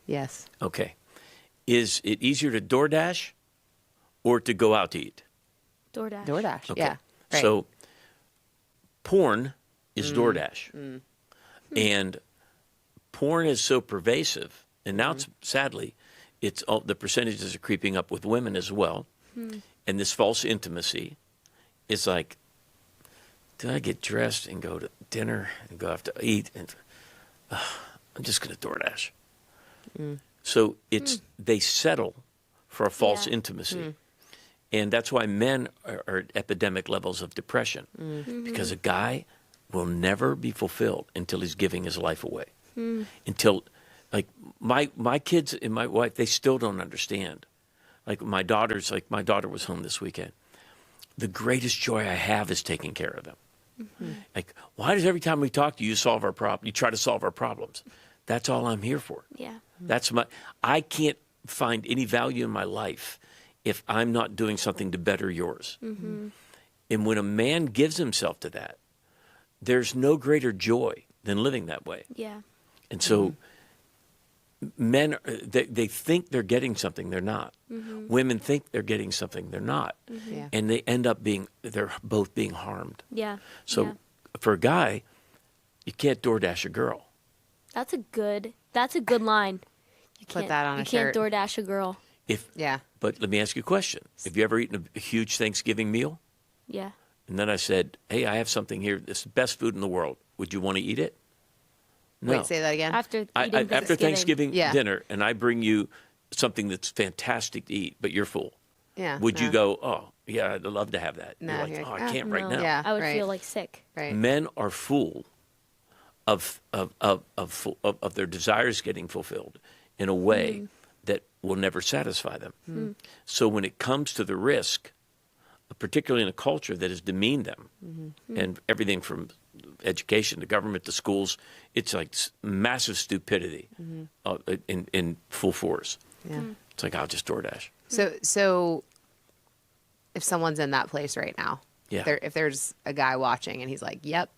Speaker 2: Yes.
Speaker 1: Okay. Is it easier to DoorDash or to go out to eat?
Speaker 3: DoorDash.
Speaker 2: DoorDash.
Speaker 1: Okay.
Speaker 2: Yeah. Right.
Speaker 1: So porn is DoorDash. And porn is so pervasive, and now it's sadly, the percentages are creeping up with women as well. And this false intimacy is like, did I get dressed and go to dinner and go have to eat? And I'm just going to DoorDash. So they settle for a false
Speaker 3: Yeah.
Speaker 1: intimacy. And that's why men are at epidemic levels of depression, because a guy will never be fulfilled until he's giving his life away. Until, like, my kids and my wife, they still don't understand. Like, my daughter was home this weekend. The greatest joy I have is taking care of them. Like, why does every time we talk to you, you try to solve our problems? That's all I'm here for.
Speaker 3: Yeah.
Speaker 1: I can't find any value in my life if I'm not doing something to better yours. And when a man gives himself to that, there's no greater joy than living that way.
Speaker 3: Yeah.
Speaker 1: And so men, they think they're getting something they're not. Women think they're getting something they're not.
Speaker 2: Yeah.
Speaker 1: And they end up they're both being harmed.
Speaker 3: Yeah.
Speaker 1: So
Speaker 3: yeah.
Speaker 1: for a guy, you can't DoorDash a girl.
Speaker 3: That's a good line. You
Speaker 2: Put
Speaker 3: can't,
Speaker 2: that on
Speaker 3: you
Speaker 2: a
Speaker 3: can't
Speaker 2: shirt.
Speaker 3: DoorDash a girl.
Speaker 2: Yeah.
Speaker 1: But let me ask you a question. Have you ever eaten a huge Thanksgiving meal?
Speaker 3: Yeah.
Speaker 1: And then I said, hey, I have something here. This is the best food in the world. Would you want to eat it? No.
Speaker 2: Wait, say that again.
Speaker 3: After
Speaker 1: After Thanksgiving
Speaker 2: Yeah.
Speaker 1: dinner, and I bring you something that's fantastic to eat, but you're full.
Speaker 2: Yeah.
Speaker 1: Would you
Speaker 2: no.
Speaker 1: go, oh, yeah, I'd love to have that?
Speaker 2: No,
Speaker 1: You're like,
Speaker 2: you're
Speaker 1: oh,
Speaker 2: like,
Speaker 1: I can't right
Speaker 3: No,
Speaker 1: now.
Speaker 2: Yeah.
Speaker 3: I would
Speaker 2: right.
Speaker 3: feel like sick.
Speaker 2: Right.
Speaker 1: Men are full of their desires getting fulfilled in a way that will never satisfy them. So when it comes to the risk, particularly in a culture that has demeaned them, and everything from education to government to schools, it's like massive stupidity in full force.
Speaker 2: Yeah.
Speaker 1: It's like, I'll just DoorDash.
Speaker 2: So if someone's in that place right now,
Speaker 1: Yeah.
Speaker 2: if there's a guy watching and he's like, yep,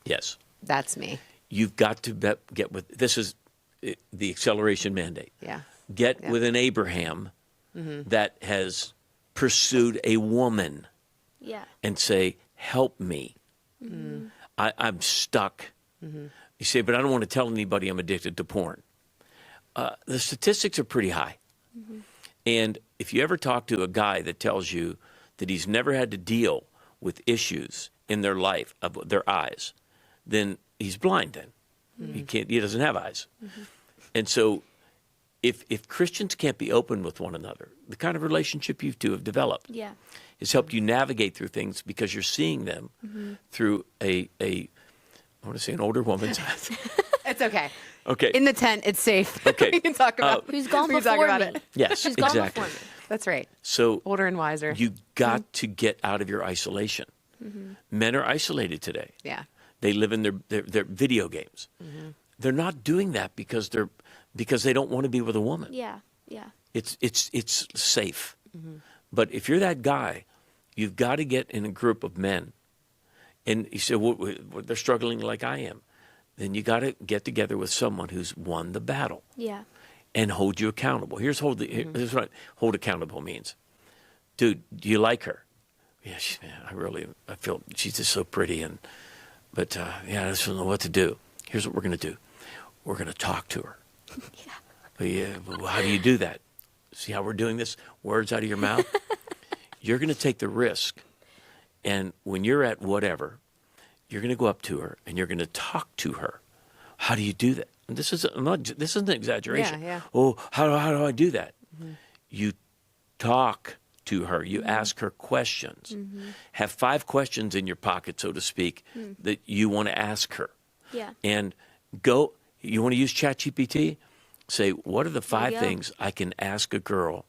Speaker 1: Yes.
Speaker 2: that's me.
Speaker 1: You've got to get with, this is the acceleration mandate.
Speaker 2: Yeah.
Speaker 1: Get
Speaker 2: Yeah.
Speaker 1: with an Abraham that has pursued a woman
Speaker 3: Yeah.
Speaker 1: and say, help me. I'm stuck. You say, but I don't want to tell anybody I'm addicted to porn. The statistics are pretty high. And if you ever talk to a guy that tells you that he's never had to deal with issues in their life of their eyes, then he's blind then. He doesn't have eyes. And so if Christians can't be open with one another, the kind of relationship you two have developed
Speaker 3: Yeah.
Speaker 1: has helped you navigate through things because you're seeing them through I want to say an older woman's eyes.
Speaker 2: It's okay.
Speaker 1: Okay.
Speaker 2: In the tent, it's safe.
Speaker 1: Okay.
Speaker 2: We can talk about
Speaker 3: Who's gone
Speaker 2: we can talk
Speaker 3: before
Speaker 2: about
Speaker 3: me?
Speaker 2: it.
Speaker 1: Yes,
Speaker 3: Who's gone
Speaker 1: exactly.
Speaker 3: before me?
Speaker 2: That's right.
Speaker 1: So
Speaker 2: Older and wiser.
Speaker 1: you got to get out of your isolation. Men are isolated today.
Speaker 2: Yeah.
Speaker 1: They live in their video games. They're not doing that because they don't want to be with a woman.
Speaker 3: Yeah. Yeah.
Speaker 1: It's safe. But if you're that guy, you've got to get in a group of men. And you say, well, they're struggling like I am. Then you got to get together with someone who's won the battle
Speaker 3: Yeah.
Speaker 1: and hold you accountable. Here's here's what hold accountable means. Dude, do you like her? Yeah, I feel she's just so pretty, but I just don't know what to do. Here's what we're going to do. We're going to talk to her. Well, how do you do that? See how we're doing this? Words out of your mouth. You're going to take the risk, and when you're at whatever, you're going to go up to her and you're going to talk to her. How do you do that? And this isn't an exaggeration.
Speaker 2: Yeah.
Speaker 1: Oh, how do I do that? You talk to her. You ask her questions. Have 5 questions in your pocket, so to speak, that you want to ask her.
Speaker 3: Yeah.
Speaker 1: And go. You want to use ChatGPT? Say, what are the 5
Speaker 3: go.
Speaker 1: things I can ask a girl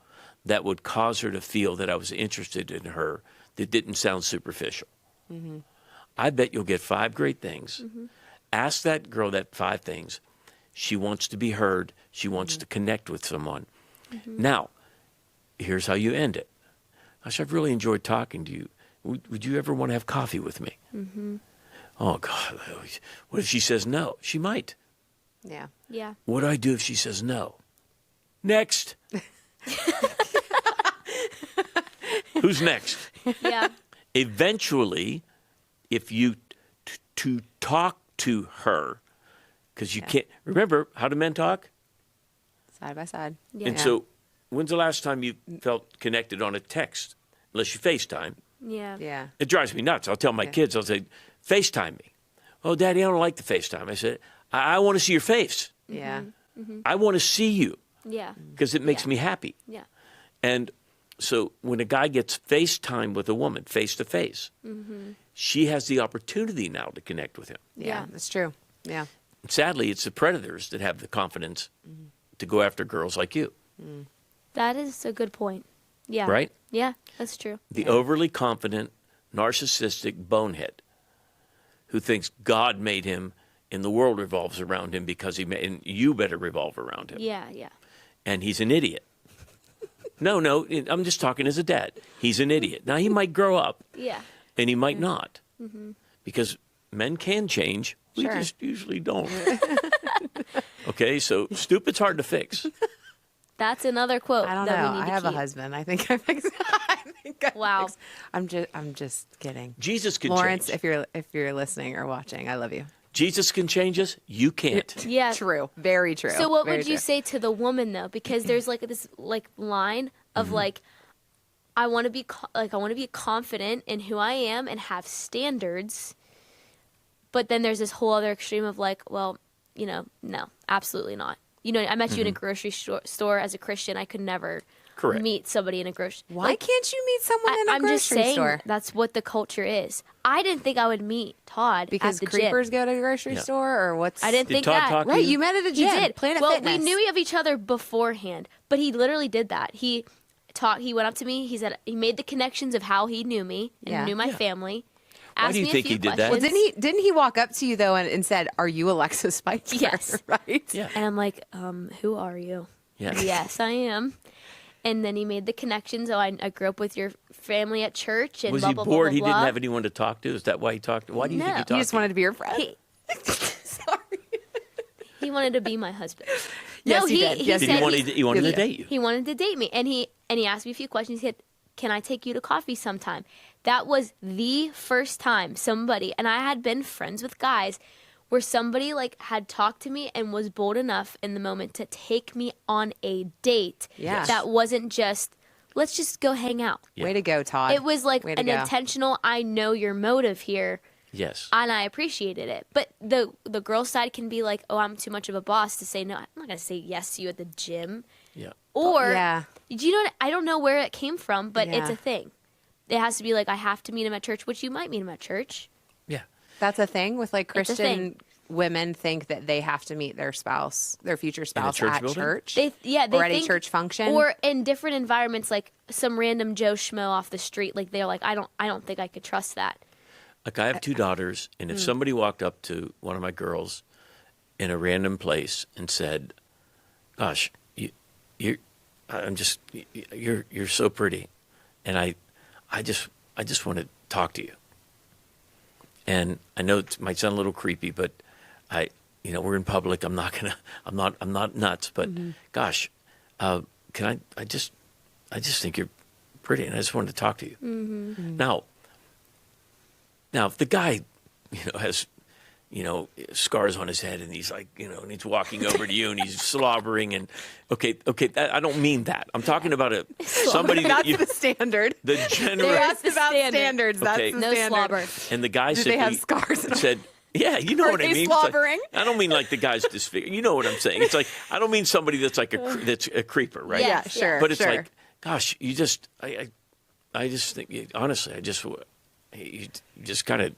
Speaker 1: that would cause her to feel that I was interested in her that didn't sound superficial? I bet you'll get 5 great things. Ask that girl that 5 things. She wants to be heard. She wants to connect with someone. Now, here's how you end it. Gosh, I've really enjoyed talking to you. Would you ever want to have coffee with me? Oh, God. What if she says no? She might.
Speaker 2: Yeah.
Speaker 3: Yeah.
Speaker 1: What do I do if she says no? Next. Who's next?
Speaker 3: Yeah.
Speaker 1: Eventually, if you to talk to her, because you can't remember how do men talk?
Speaker 2: Side by side.
Speaker 3: Yeah.
Speaker 1: And so, when's the last time you felt connected on a text? Unless you FaceTime.
Speaker 3: Yeah.
Speaker 2: Yeah.
Speaker 1: It drives me nuts. I'll tell my kids, I'll say, FaceTime me. Oh, Daddy, I don't like the FaceTime. I said, I want to see your face.
Speaker 2: Yeah.
Speaker 1: I want to see you
Speaker 3: Yeah.
Speaker 1: because it makes me happy.
Speaker 3: Yeah.
Speaker 1: And so when a guy gets FaceTime with a woman, face to face, she has the opportunity now to connect with him.
Speaker 2: Yeah. That's true. Yeah.
Speaker 1: Sadly, it's the predators that have the confidence to go after girls like you,
Speaker 3: That is a good point. Yeah.
Speaker 1: right?
Speaker 3: Yeah, that's true.
Speaker 1: The overly confident, narcissistic bonehead who thinks God made him and the world revolves around him because he made, and you better revolve around him.
Speaker 3: Yeah, yeah.
Speaker 1: And he's an idiot. No, I'm just talking as a dad. He's an idiot. Now, he might grow up
Speaker 3: Yeah.
Speaker 1: and he might not because men can change. We
Speaker 2: Sure.
Speaker 1: just usually don't. Okay, so stupid's hard to fix.
Speaker 3: That's another quote.
Speaker 2: I don't
Speaker 3: that
Speaker 2: know.
Speaker 3: We need
Speaker 2: I
Speaker 3: to
Speaker 2: have a
Speaker 3: keep.
Speaker 2: husband. I think I fixed.
Speaker 3: Wow.
Speaker 2: I'm just kidding.
Speaker 1: Jesus can
Speaker 2: Lawrence,
Speaker 1: change.
Speaker 2: if you're listening or watching, I love you.
Speaker 1: Jesus can change us. You can't.
Speaker 3: Yeah.
Speaker 2: True. Very true.
Speaker 3: So what
Speaker 2: Very
Speaker 3: would you
Speaker 2: true.
Speaker 3: say to the woman though? Because there's like this like line of like, I want to be I want to be confident in who I am and have standards. But then there's this whole other extreme of like, well, no, absolutely not. I met you in a grocery store as a Christian. I could never meet somebody in a grocery.
Speaker 2: Why can't you meet someone in a
Speaker 3: I'm just
Speaker 2: grocery
Speaker 3: saying
Speaker 2: store?
Speaker 3: that's what the culture is. I didn't think I would meet Todd
Speaker 2: Because
Speaker 3: at the
Speaker 2: creepers
Speaker 3: gym.
Speaker 2: go to the grocery store, or what's?
Speaker 3: I didn't
Speaker 1: Did
Speaker 3: think
Speaker 1: Todd
Speaker 3: that.
Speaker 1: talk to
Speaker 2: Right,
Speaker 1: you?
Speaker 2: you met at a
Speaker 3: He
Speaker 2: gym.
Speaker 3: did.
Speaker 2: Planet
Speaker 3: well,
Speaker 2: Fitness.
Speaker 3: we knew of each other beforehand, but he literally did that. He went up to me. He said he made the connections of how he knew me and knew my family.
Speaker 1: Why do you
Speaker 3: Me a
Speaker 1: think
Speaker 3: few
Speaker 1: he did that?
Speaker 3: questions.
Speaker 2: Well, didn't he walk up to you though and said, "Are you Alexa Spicer?"
Speaker 3: Yes.
Speaker 2: Right.
Speaker 1: Yeah.
Speaker 3: And I'm like, who are you?
Speaker 1: Yeah.
Speaker 3: Yes, I am. And then he made the connections. Oh, I grew up with your family at church. And
Speaker 1: Was
Speaker 3: blah,
Speaker 1: he
Speaker 3: blah,
Speaker 1: bored?
Speaker 3: Blah, blah,
Speaker 1: He didn't
Speaker 3: blah.
Speaker 1: have anyone to talk to? Is that why he talked? Why do you think he
Speaker 3: No.
Speaker 1: talked?
Speaker 2: You just wanted to be your friend.
Speaker 3: He,
Speaker 2: Sorry.
Speaker 3: he wanted to be my husband.
Speaker 2: Yes,
Speaker 3: no,
Speaker 2: he did. Yes,
Speaker 1: Did
Speaker 3: said
Speaker 1: he wanted to date you?
Speaker 3: He wanted to date me, and he asked me a few questions. He said, "Can I take you to coffee sometime?" That was the first time somebody, and I had been friends with guys, where somebody like had talked to me and was bold enough in the moment to take me on a date.
Speaker 2: Yeah.
Speaker 3: That wasn't just let's just go hang out.
Speaker 2: Way to go, Todd.
Speaker 3: It was like
Speaker 2: Way to
Speaker 3: an
Speaker 2: go.
Speaker 3: intentional. I know your motive here.
Speaker 1: Yes.
Speaker 3: And I appreciated it. But the girl side can be like, oh, I'm too much of a boss to say no. I'm not going to say yes to you at the gym.
Speaker 1: Yeah.
Speaker 3: Or,
Speaker 2: Yeah.
Speaker 3: do you know what? I don't know where it came from, but it's
Speaker 2: Yeah.
Speaker 3: a thing. It has to be like, I have to meet him at church, which you might meet him at church.
Speaker 1: Yeah.
Speaker 2: That's a thing with like
Speaker 3: It's a thing.
Speaker 2: Christian women think that they have to meet their future spouse
Speaker 1: church
Speaker 2: at
Speaker 1: building?
Speaker 2: church.
Speaker 3: They
Speaker 2: or at a
Speaker 3: think-
Speaker 2: church function.
Speaker 3: Or in different environments, like some random Joe Schmo off the street. Like they're like, I don't think I could trust that.
Speaker 1: Like I have two daughters, and if somebody walked up to one of my girls in a random place and said, "Gosh, you're so pretty," and I just want to talk to you, and I know it might sound a little creepy, but we're in public. I'm not nuts, but gosh, can I just think you're pretty, and I just wanted to talk to you. Mm-hmm. Now, if the guy, has, scars on his head and he's like, and he's walking over to you and he's slobbering and, okay, I don't mean that. I'm talking about somebody that
Speaker 2: that's the standard.
Speaker 1: the general,
Speaker 2: They asked
Speaker 3: the
Speaker 2: about
Speaker 3: standard.
Speaker 2: standards. That's
Speaker 1: Okay.
Speaker 2: the
Speaker 3: No
Speaker 2: standard.
Speaker 3: slobber.
Speaker 1: and the guy
Speaker 2: Do
Speaker 1: simply
Speaker 2: they have scars?
Speaker 1: said, yeah, you know
Speaker 2: Are
Speaker 1: what I
Speaker 2: they
Speaker 1: mean. It's like-
Speaker 2: slobbering?
Speaker 1: I don't mean like the guy's disfigured. You know what I'm saying. It's like, I don't mean somebody that's like that's a creeper, right?
Speaker 3: Yeah,
Speaker 2: Yeah, sure.
Speaker 1: But it's
Speaker 2: sure.
Speaker 1: like, gosh, I just think, honestly, you just kind of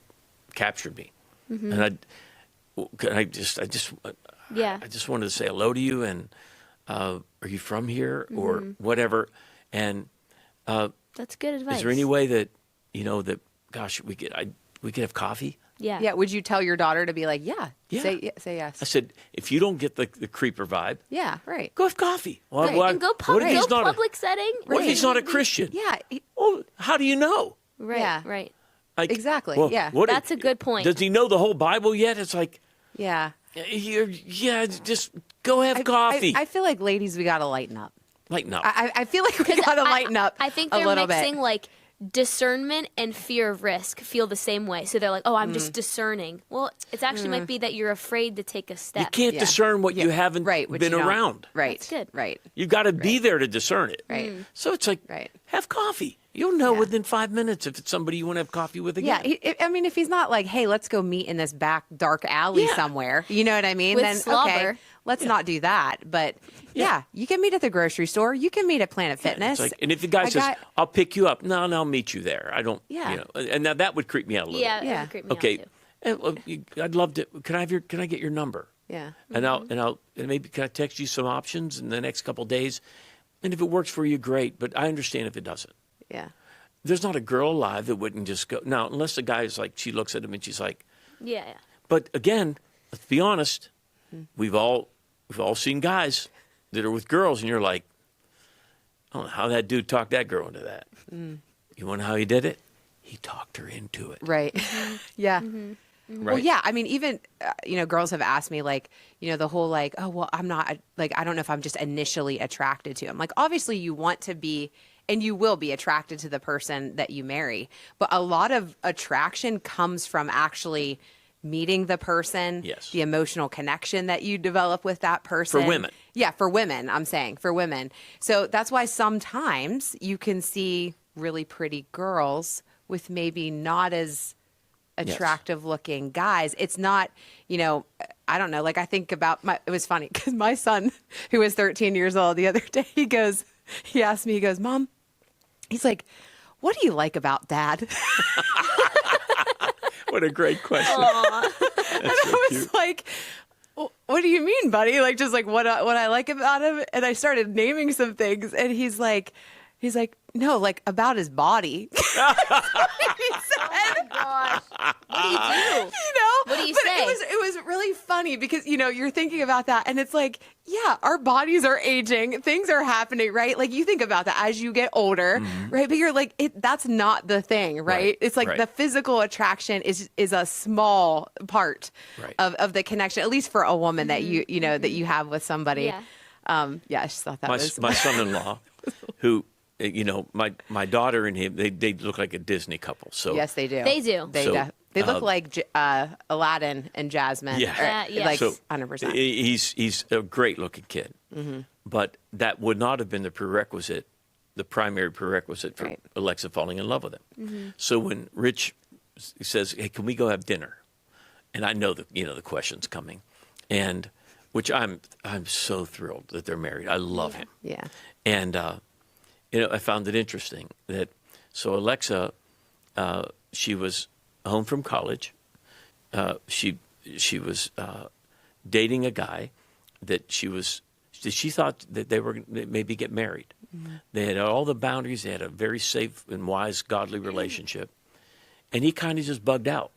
Speaker 1: captured me, and I just
Speaker 3: Yeah.
Speaker 1: I just wanted to say hello to you, and are you from here or whatever? And
Speaker 3: That's good advice.
Speaker 1: is there any way that gosh, we could have coffee?
Speaker 3: Yeah.
Speaker 2: Yeah. Would you tell your daughter to be like,
Speaker 1: Yeah.
Speaker 2: say
Speaker 1: I
Speaker 2: yes?
Speaker 1: said, if you don't get the creeper vibe,
Speaker 2: Yeah. Right.
Speaker 1: go have coffee. Well,
Speaker 2: Right.
Speaker 3: And go
Speaker 1: what if he's not
Speaker 3: public setting.
Speaker 1: what if he's not a Christian?
Speaker 2: Yeah.
Speaker 1: Well, how do you know?
Speaker 3: Right.
Speaker 2: Yeah.
Speaker 3: Right.
Speaker 1: Like,
Speaker 2: Exactly, yeah.
Speaker 3: That's a good point.
Speaker 1: Does he know the whole Bible yet? It's like,
Speaker 2: Yeah.
Speaker 1: just go have coffee.
Speaker 2: I feel like ladies, we gotta lighten up.
Speaker 1: Lighten up.
Speaker 2: I feel like we gotta lighten up.
Speaker 3: I think
Speaker 2: a
Speaker 3: they're
Speaker 2: little
Speaker 3: mixing
Speaker 2: bit.
Speaker 3: like discernment and fear of risk feel the same way. So they're like, oh, I'm just discerning. Well, it actually might be that you're afraid to take a step.
Speaker 1: you can't
Speaker 2: Yeah.
Speaker 1: discern what you haven't
Speaker 2: Right. which
Speaker 1: been
Speaker 2: you don't-
Speaker 1: around.
Speaker 2: Right.
Speaker 3: That's good.
Speaker 2: Right.
Speaker 1: You've got to be there to discern it.
Speaker 2: Right.
Speaker 1: So it's like,
Speaker 2: Right.
Speaker 1: have coffee. You'll know
Speaker 2: Yeah.
Speaker 1: within 5 minutes if it's somebody you want to have coffee with
Speaker 2: Yeah,
Speaker 1: again.
Speaker 2: I mean, if he's not like, "Hey, let's go meet in this back dark alley
Speaker 1: Yeah.
Speaker 2: somewhere," you know what I mean?
Speaker 3: With
Speaker 2: then
Speaker 3: slobber.
Speaker 2: okay, let's not do that. But yeah, you can meet at the grocery store. You can meet at Planet Fitness.
Speaker 1: It's like, and if the guy
Speaker 2: A
Speaker 1: says,
Speaker 2: guy-
Speaker 1: "I'll pick you up," no, I'll meet you there. I don't.
Speaker 2: Yeah.
Speaker 1: And now that would creep me out a little.
Speaker 3: Yeah,
Speaker 1: bit.
Speaker 3: it
Speaker 2: Yeah.
Speaker 3: would creep me
Speaker 1: Okay.
Speaker 3: out too.
Speaker 1: I'd love to. Can I get your number?
Speaker 2: Yeah,
Speaker 1: And and maybe can I text you some options in the next couple of days? And if it works for you, great. But I understand if it doesn't.
Speaker 2: yeah,
Speaker 1: There's not a girl alive that wouldn't just go. Now, unless the guy is like, she looks at him and she's like,
Speaker 3: Yeah. Yeah.
Speaker 1: but again, let's be honest. We've all seen guys that are with girls, and you're like, I don't know how that dude talked that girl into that. You want to know how he did it? He talked her into it.
Speaker 2: right, yeah.
Speaker 3: Mm-hmm.
Speaker 1: Right?
Speaker 2: Well, yeah. I mean, even girls have asked me like, the whole like, oh well, I'm not like, I don't know if I'm just initially attracted to him. Like, obviously, you want to be, and you will be attracted to the person that you marry. But a lot of attraction comes from actually meeting the person,
Speaker 1: Yes.
Speaker 2: the emotional connection that you develop with that person.
Speaker 1: For women.
Speaker 2: Yeah, for women, I'm saying, for women. So that's why sometimes you can see really pretty girls with maybe not as attractive looking guys. It's not, I don't know. Like I think about it was funny because my son, who was 13 years old the other day, he asked me, he goes, Mom, he's like, what do you like about Dad?
Speaker 1: What a great question.
Speaker 2: And I was like, what do you mean, buddy? Like, just like what I like about him. And I started naming some things and he's like, no, like about his body.
Speaker 3: Oh my gosh. What do you do? What do you say?
Speaker 2: It was really funny because, you're thinking about that and it's like, yeah, our bodies are aging. Things are happening, right? Like you think about that as you get older, right? But you're like, that's not the thing, right? It's like the physical attraction is a small part of the connection, at least for a woman that that you have with somebody.
Speaker 3: Yeah.
Speaker 2: I just thought that was
Speaker 1: my son-in-law, who, my daughter and him, they look like a Disney couple. So
Speaker 2: yes, they do.
Speaker 3: They do.
Speaker 2: They look like Aladdin and Jasmine.
Speaker 1: Yeah.
Speaker 2: Like
Speaker 1: So
Speaker 2: 100%.
Speaker 1: He's a great looking kid, but that would not have been the primary prerequisite for Alexa falling in love with him. So when Rich says, "Hey, can we go have dinner?" and I know the question's coming, and which I'm so thrilled that they're married. I love him.
Speaker 2: Yeah.
Speaker 1: And I found it interesting that Alexa, she was home from college. She was dating a guy that she thought that they were gonna maybe get married. They had all the boundaries. They had a very safe and wise, godly relationship, and he kind of just bugged out.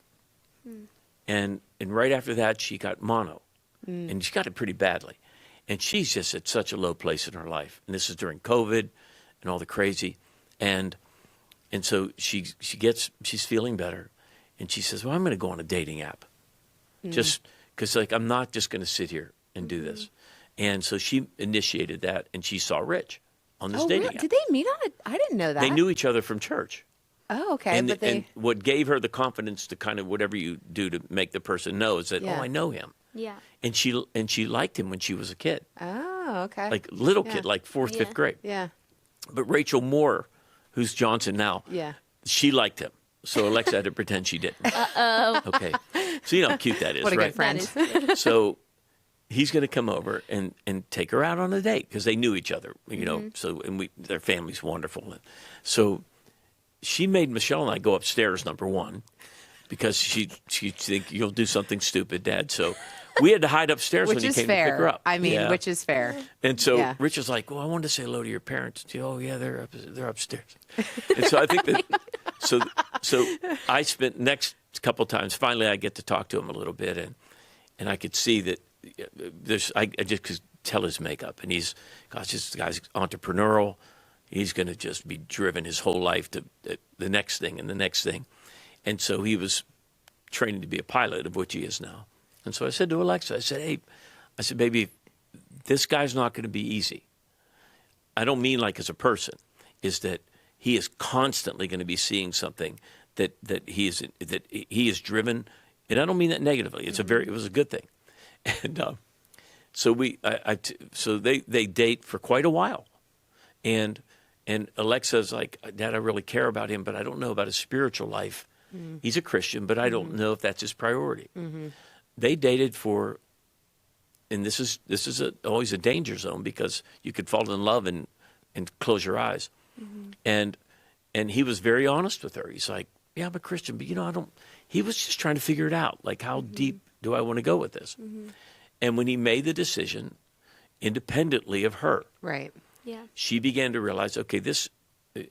Speaker 1: And right after that, she got mono, and she got it pretty badly. And she's just at such a low place in her life. And this is during COVID and all the crazy. And so she's feeling better. And she says, well, I'm going to go on a dating app. Just because, I'm not just going to sit here and do this. And so she initiated that, and she saw Rich on this dating app.
Speaker 2: Did they meet on it? I didn't know that.
Speaker 1: They knew each other from church.
Speaker 2: Oh, okay.
Speaker 1: And what gave her the confidence to kind of whatever you do to make the person know is that, oh, I know him.
Speaker 3: Yeah.
Speaker 1: And she liked him when she was a kid.
Speaker 2: Oh, okay.
Speaker 1: Like little kid, like fourth, fifth grade.
Speaker 2: Yeah.
Speaker 1: But Rachel Moore, who's Johnson now, she liked him. So Alexa had to pretend she didn't. Uh-oh. Okay. So you know how cute that is,
Speaker 2: what a
Speaker 1: right?
Speaker 2: good friend.
Speaker 1: So he's going to come over and take her out on a date because they knew each other, So their family's wonderful. And so she made Michelle and I go upstairs, number one, because she think you'll do something stupid, Dad. So we had to hide upstairs when he came to pick her up.
Speaker 2: I mean, which is fair.
Speaker 1: And so Rich was like, well, I wanted to say hello to your parents. Oh, yeah, they're upstairs. And so I think that so I spent next couple times. Finally, I get to talk to him a little bit, and I could see that I just could tell his makeup, and this guy's entrepreneurial. He's going to just be driven his whole life to the next thing and the next thing. And so he was training to be a pilot, of which he is now. And so I said to Alexa, hey, baby, this guy's not going to be easy. I don't mean like as a person, is that he is constantly going to be seeing something that he is driven, and I don't mean that negatively. It was a good thing. And so they date for quite a while. And Alexa's like, Dad, I really care about him, but I don't know about his spiritual life. He's a Christian, but I don't know if that's his priority. They dated for, and this is always a danger zone because you could fall in love and close your eyes. And he was very honest with her. He's like, yeah, I'm a Christian, but I don't. He was just trying to figure it out. Like, how deep do I want to go with this? And when he made the decision, independently of her,
Speaker 2: right.
Speaker 3: Yeah.
Speaker 1: She began to realize, okay,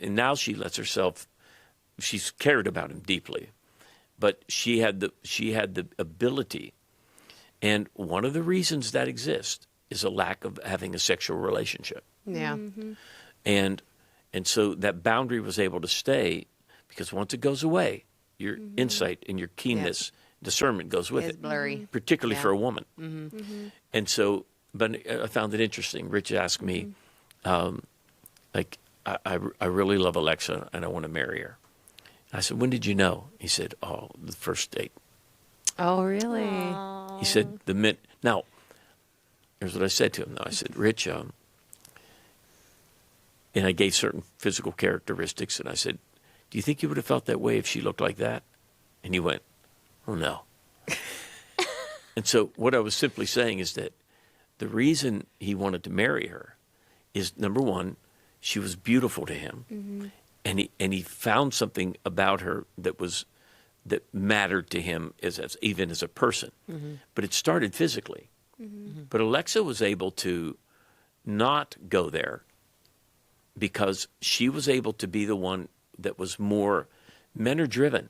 Speaker 1: and now she lets herself. She's cared about him deeply, but she had the ability, and one of the reasons that exists is a lack of having a sexual relationship.
Speaker 2: Yeah.
Speaker 1: And so that boundary was able to stay because once it goes away, your insight and your keenness, discernment goes with it.
Speaker 2: Blurry.
Speaker 1: Particularly for a woman. And so, but I found it interesting. Rich asked me, I really love Alexa and I want to marry her. I said, when did you know? He said, oh, the first date.
Speaker 2: Oh, really?
Speaker 3: Aww.
Speaker 1: He said, now, here's what I said to him, though. I said, Rich, And I gave certain physical characteristics, and I said, do you think you would have felt that way if she looked like that? And he went, oh, no. And so what I was simply saying is that the reason he wanted to marry her is, number one, she was beautiful to him, and he found something about her that mattered to him even as a person. But it started physically. But Alexa was able to not go there because she was able to be the one that was more men are driven,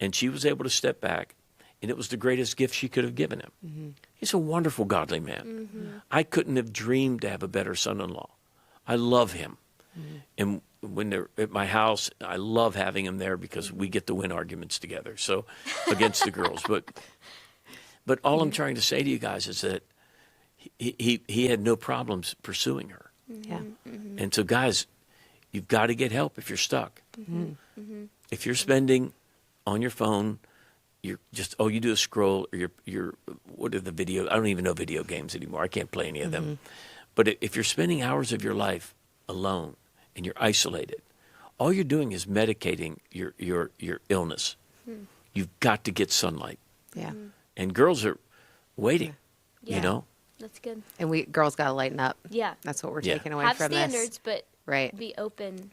Speaker 1: and she was able to step back. And it was the greatest gift she could have given him. He's a wonderful, godly man. I couldn't have dreamed to have a better son-in-law. I love him. And when they're at my house, I love having him there because we get to win arguments together. So against the girls. But all I'm trying to say to you guys is that he had no problems pursuing her.
Speaker 2: Yeah.
Speaker 1: And so, guys, you've got to get help if you're stuck. If you're spending on your phone, you're just, you do a scroll, or you're what are the video? I don't even know video games anymore. I can't play any of them. But if you're spending hours of your life alone and you're isolated, all you're doing is medicating your illness. You've got to get sunlight.
Speaker 2: Yeah.
Speaker 1: And girls are waiting,
Speaker 3: Yeah.
Speaker 1: you know?
Speaker 3: That's good.
Speaker 2: And girls got to lighten up.
Speaker 3: Yeah.
Speaker 2: That's what we're
Speaker 1: Yeah.
Speaker 2: taking away
Speaker 3: Have
Speaker 2: from
Speaker 3: standards,
Speaker 2: this.
Speaker 3: but
Speaker 2: Right.
Speaker 3: be open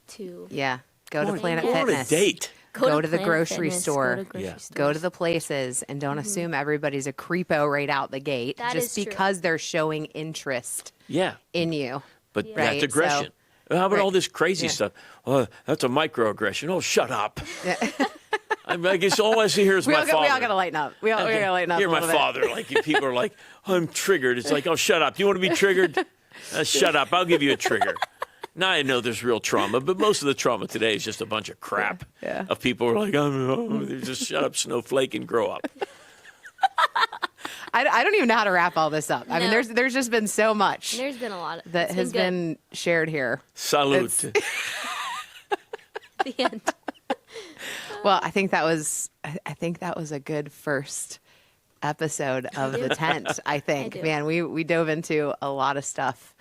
Speaker 3: to
Speaker 2: Yeah. Go to Planet
Speaker 1: Go on a
Speaker 2: Fitness.
Speaker 1: date.
Speaker 2: Go to the
Speaker 3: Planet
Speaker 2: grocery
Speaker 3: Fitness,
Speaker 2: store.
Speaker 3: Go to grocery
Speaker 1: Yeah.
Speaker 3: stores.
Speaker 2: Go to the places, and don't assume everybody's a creepo right out the gate
Speaker 3: That
Speaker 2: just
Speaker 3: is true.
Speaker 2: because they're showing interest
Speaker 1: Yeah.
Speaker 2: in you.
Speaker 1: But
Speaker 3: Yeah.
Speaker 1: that's
Speaker 2: Right,
Speaker 1: aggression. How about all this crazy
Speaker 2: Yeah.
Speaker 1: stuff? Oh, that's a microaggression. Oh, shut up. I guess all I see here is
Speaker 2: We
Speaker 1: my
Speaker 2: all,
Speaker 1: father.
Speaker 2: we all got to lighten up. We all got to lighten up.
Speaker 1: Hear
Speaker 2: a
Speaker 1: my
Speaker 2: little bit.
Speaker 1: father. Like, people are like, I'm triggered. It's like, oh, shut up. Do you want to be triggered? Shut up. I'll give you a trigger. Now I know there's real trauma, but most of the trauma today is just a bunch of crap
Speaker 2: Yeah.
Speaker 1: of people who are like, oh, just shut up, snowflake, and grow up.
Speaker 2: I don't even know how to wrap all this up. I mean,
Speaker 3: No.
Speaker 2: there's just been so much
Speaker 3: There's been a lot of
Speaker 2: that
Speaker 3: it's
Speaker 2: has
Speaker 3: good.
Speaker 2: been shared here.
Speaker 1: Salute.
Speaker 3: The end.
Speaker 2: Well, I think that was a good first episode of the tent. I think,
Speaker 3: do.
Speaker 2: man, we dove into a lot of stuff.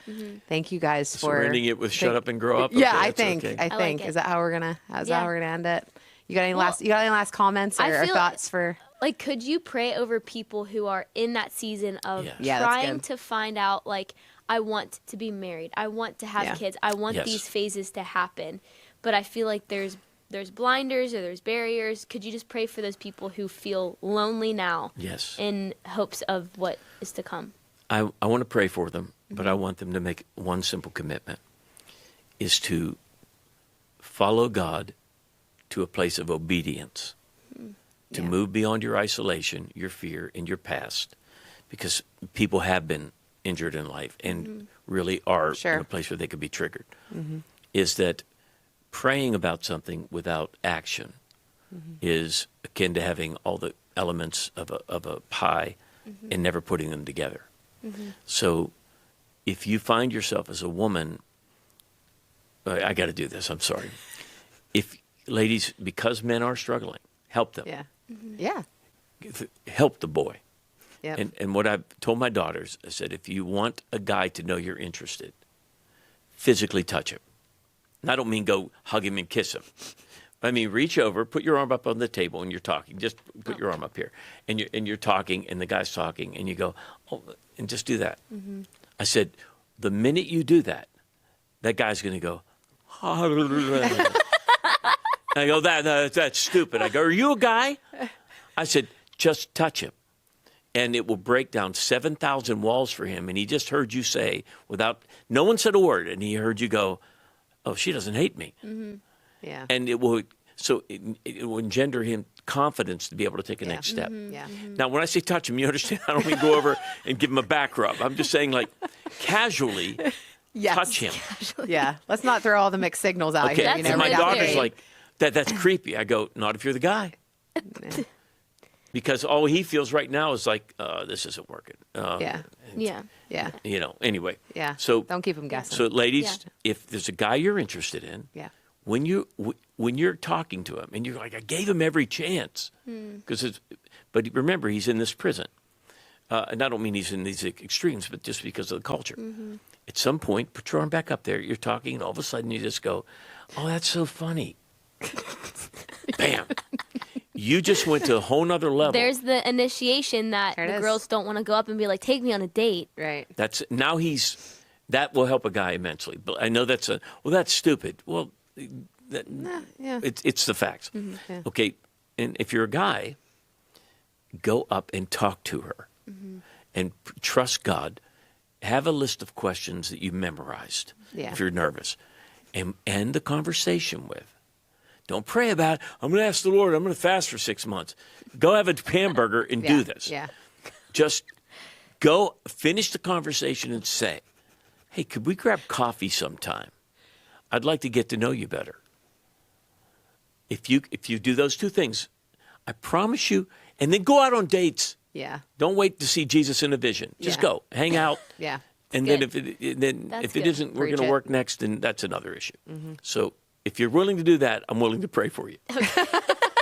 Speaker 2: Thank you guys
Speaker 1: So
Speaker 2: for
Speaker 1: we're ending it with shut up and grow up?
Speaker 2: Yeah,
Speaker 1: Okay,
Speaker 2: I
Speaker 1: that's
Speaker 2: think.
Speaker 1: okay.
Speaker 2: I
Speaker 3: like
Speaker 2: think
Speaker 3: it.
Speaker 2: is that how we're gonna end it? You got any
Speaker 3: Well,
Speaker 2: last comments
Speaker 3: I
Speaker 2: or
Speaker 3: feel-
Speaker 2: thoughts for?
Speaker 3: Like, could you pray over people who are in that season of
Speaker 1: Yes.
Speaker 2: Yeah, that's
Speaker 3: trying
Speaker 2: good.
Speaker 3: to find out, like, I want to be married, I want to have
Speaker 2: Yeah.
Speaker 3: kids, I want
Speaker 1: Yes.
Speaker 3: these phases to happen, but I feel like there's blinders or there's barriers. Could you just pray for those people who feel lonely now
Speaker 1: Yes.
Speaker 3: in hopes of what is to come?
Speaker 1: I want to pray for them, but I want them to make one simple commitment, is to follow God to a place of obedience, to
Speaker 2: Yeah.
Speaker 1: move beyond your isolation, your fear, and your past, because people have been injured in life and really are
Speaker 2: Sure.
Speaker 1: in a place where they could be triggered, is that praying about something without action is akin to having all the elements of a pie and never putting them together. So if you find yourself as a woman, I got to do this, I'm sorry. If ladies, because men are struggling, help them.
Speaker 2: Yeah, yeah,
Speaker 1: Help the boy.
Speaker 2: yeah.
Speaker 1: And what I've told my daughters, I said, if you want a guy to know you're interested, physically touch him. And I don't mean go hug him and kiss him. I mean, reach over, put your arm up on the table and you're talking. Just put your arm up here. And you're talking and the guy's talking and you go, oh, and just do that. I said, the minute you do that, that guy's going to go, I go, that's stupid. I go, are you a guy? I said, just touch him. And it will break down 7,000 walls for him. And he just heard you say, no one said a word. And he heard you go, oh, she doesn't hate me.
Speaker 2: Yeah.
Speaker 1: And it will engender him confidence to be able to take a next step.
Speaker 2: Yeah.
Speaker 1: Now, when I say touch him, you understand, I don't mean go over and give him a back rub. I'm just saying, like, casually
Speaker 2: Yes.
Speaker 1: touch him.
Speaker 2: Yeah. Let's not throw all the mixed signals out
Speaker 1: Okay.
Speaker 2: here.
Speaker 3: That's
Speaker 1: And my
Speaker 3: really
Speaker 1: daughter's
Speaker 3: scary.
Speaker 1: like, that's creepy. I go, not if you're the guy. Because all he feels right now is like, this isn't working.
Speaker 2: Yeah.
Speaker 3: Yeah.
Speaker 2: Yeah.
Speaker 1: You know, anyway.
Speaker 2: Yeah.
Speaker 1: So
Speaker 2: Don't keep them guessing.
Speaker 1: So, ladies,
Speaker 3: Yeah.
Speaker 1: if there's a guy you're interested in,
Speaker 2: Yeah.
Speaker 1: when you're talking to him and you're like, I gave him every chance, but remember, he's in this prison. and I don't mean he's in these extremes, but just because of the culture. At some point, put your arm back up there. You're talking, and all of a sudden you just go, "Oh, that's so funny." Bam. You just went to a whole nother level.
Speaker 3: There's the initiation that
Speaker 2: There it
Speaker 3: the
Speaker 2: is.
Speaker 3: girls don't want to go up and be like, take me on a date.
Speaker 2: Right.
Speaker 1: That will help a guy immensely. But I know that's stupid. Well,
Speaker 2: Yeah.
Speaker 1: it's the facts.
Speaker 2: Yeah.
Speaker 1: Okay, and if you're a guy, go up and talk to her and trust God. Have a list of questions that you memorized
Speaker 2: Yeah.
Speaker 1: if you're nervous, and end the conversation with. Don't pray about it. I'm going to ask the Lord. I'm going to fast for 6 months. Go have a hamburger and
Speaker 2: Yeah.
Speaker 1: do this.
Speaker 2: Yeah.
Speaker 1: Just go finish the conversation and say, "Hey, could we grab coffee sometime? I'd like to get to know you better." If you do those two things, I promise you, and then go out on dates.
Speaker 2: Yeah.
Speaker 1: Don't wait to see Jesus in a vision. Just
Speaker 2: Yeah.
Speaker 1: go, hang out.
Speaker 2: Yeah.
Speaker 1: And
Speaker 3: good.
Speaker 1: then
Speaker 3: That's
Speaker 1: if it
Speaker 3: good.
Speaker 1: isn't, we're
Speaker 2: Preach
Speaker 1: going
Speaker 2: it.
Speaker 1: to work next, and that's another issue. So if you're willing to do that, I'm willing to pray for you.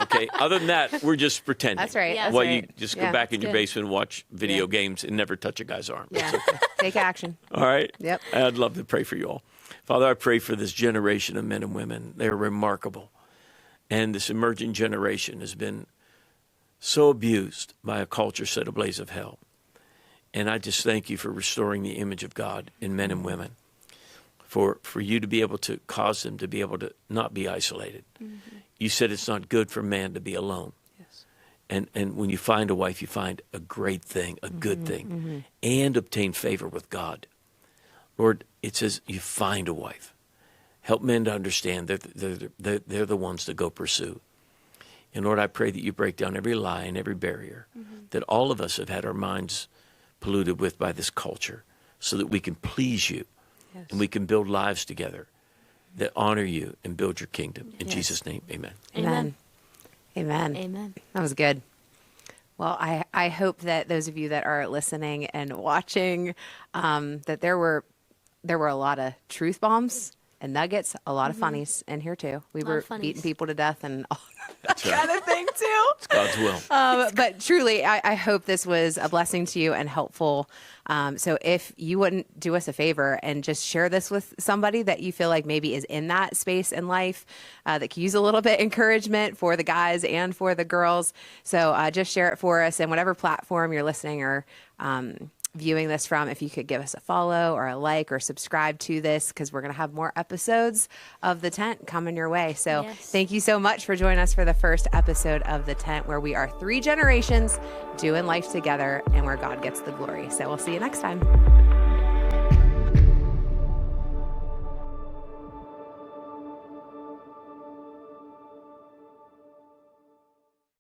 Speaker 1: Okay. Other than that, we're just pretending.
Speaker 2: That's right.
Speaker 3: Yeah.
Speaker 2: That's
Speaker 1: While
Speaker 2: right.
Speaker 1: you just
Speaker 2: Yeah.
Speaker 1: go back in
Speaker 3: That's
Speaker 1: your
Speaker 3: good.
Speaker 1: basement and watch video
Speaker 2: Yeah.
Speaker 1: games and never touch a guy's arm.
Speaker 2: Yeah. Take action.
Speaker 1: All right?
Speaker 2: Yep.
Speaker 1: I'd love to pray for you all. Father, I pray for this generation of men and women. They're remarkable. And this emerging generation has been so abused by a culture set ablaze of hell. And I just thank you for restoring the image of God in men and women, for you to be able to cause them to be able to not be isolated. You said it's not good for man to be alone.
Speaker 2: Yes.
Speaker 1: And when you find a wife, you find a great thing, a good thing, and obtain favor with God. Lord, it says you find a wife. Help men to understand that they're the ones to go pursue. And Lord, I pray that you break down every lie and every barrier that all of us have had our minds polluted with by this culture, so that we can please you
Speaker 2: Yes.
Speaker 1: and we can build lives together that honor you and build your kingdom. In
Speaker 2: Yes.
Speaker 1: Jesus' name, amen.
Speaker 2: Amen. Amen.
Speaker 3: Amen.
Speaker 2: That was good. Well, I hope that those of you that are listening and watching, that there were a lot of truth bombs and nuggets, a lot of funnies in here too. We
Speaker 3: Lot
Speaker 2: were
Speaker 3: of funnies.
Speaker 2: beating people to death and all
Speaker 1: That's
Speaker 2: that kind of thing too.
Speaker 1: It's God's will.
Speaker 2: But truly, I hope this was a blessing to you and helpful. So if you wouldn't do us a favor and just share this with somebody that you feel like maybe is in that space in life that could use a little bit encouragement for the guys and for the girls. So just share it for us, and whatever platform you're listening or viewing this from, if you could give us a follow or a like or subscribe to this, because we're going to have more episodes of The Tent coming your way. So
Speaker 3: Yes.
Speaker 2: thank you so much for joining us for the first episode of The Tent, where we are 3 generations doing life together and where God gets the glory. So we'll see you next time.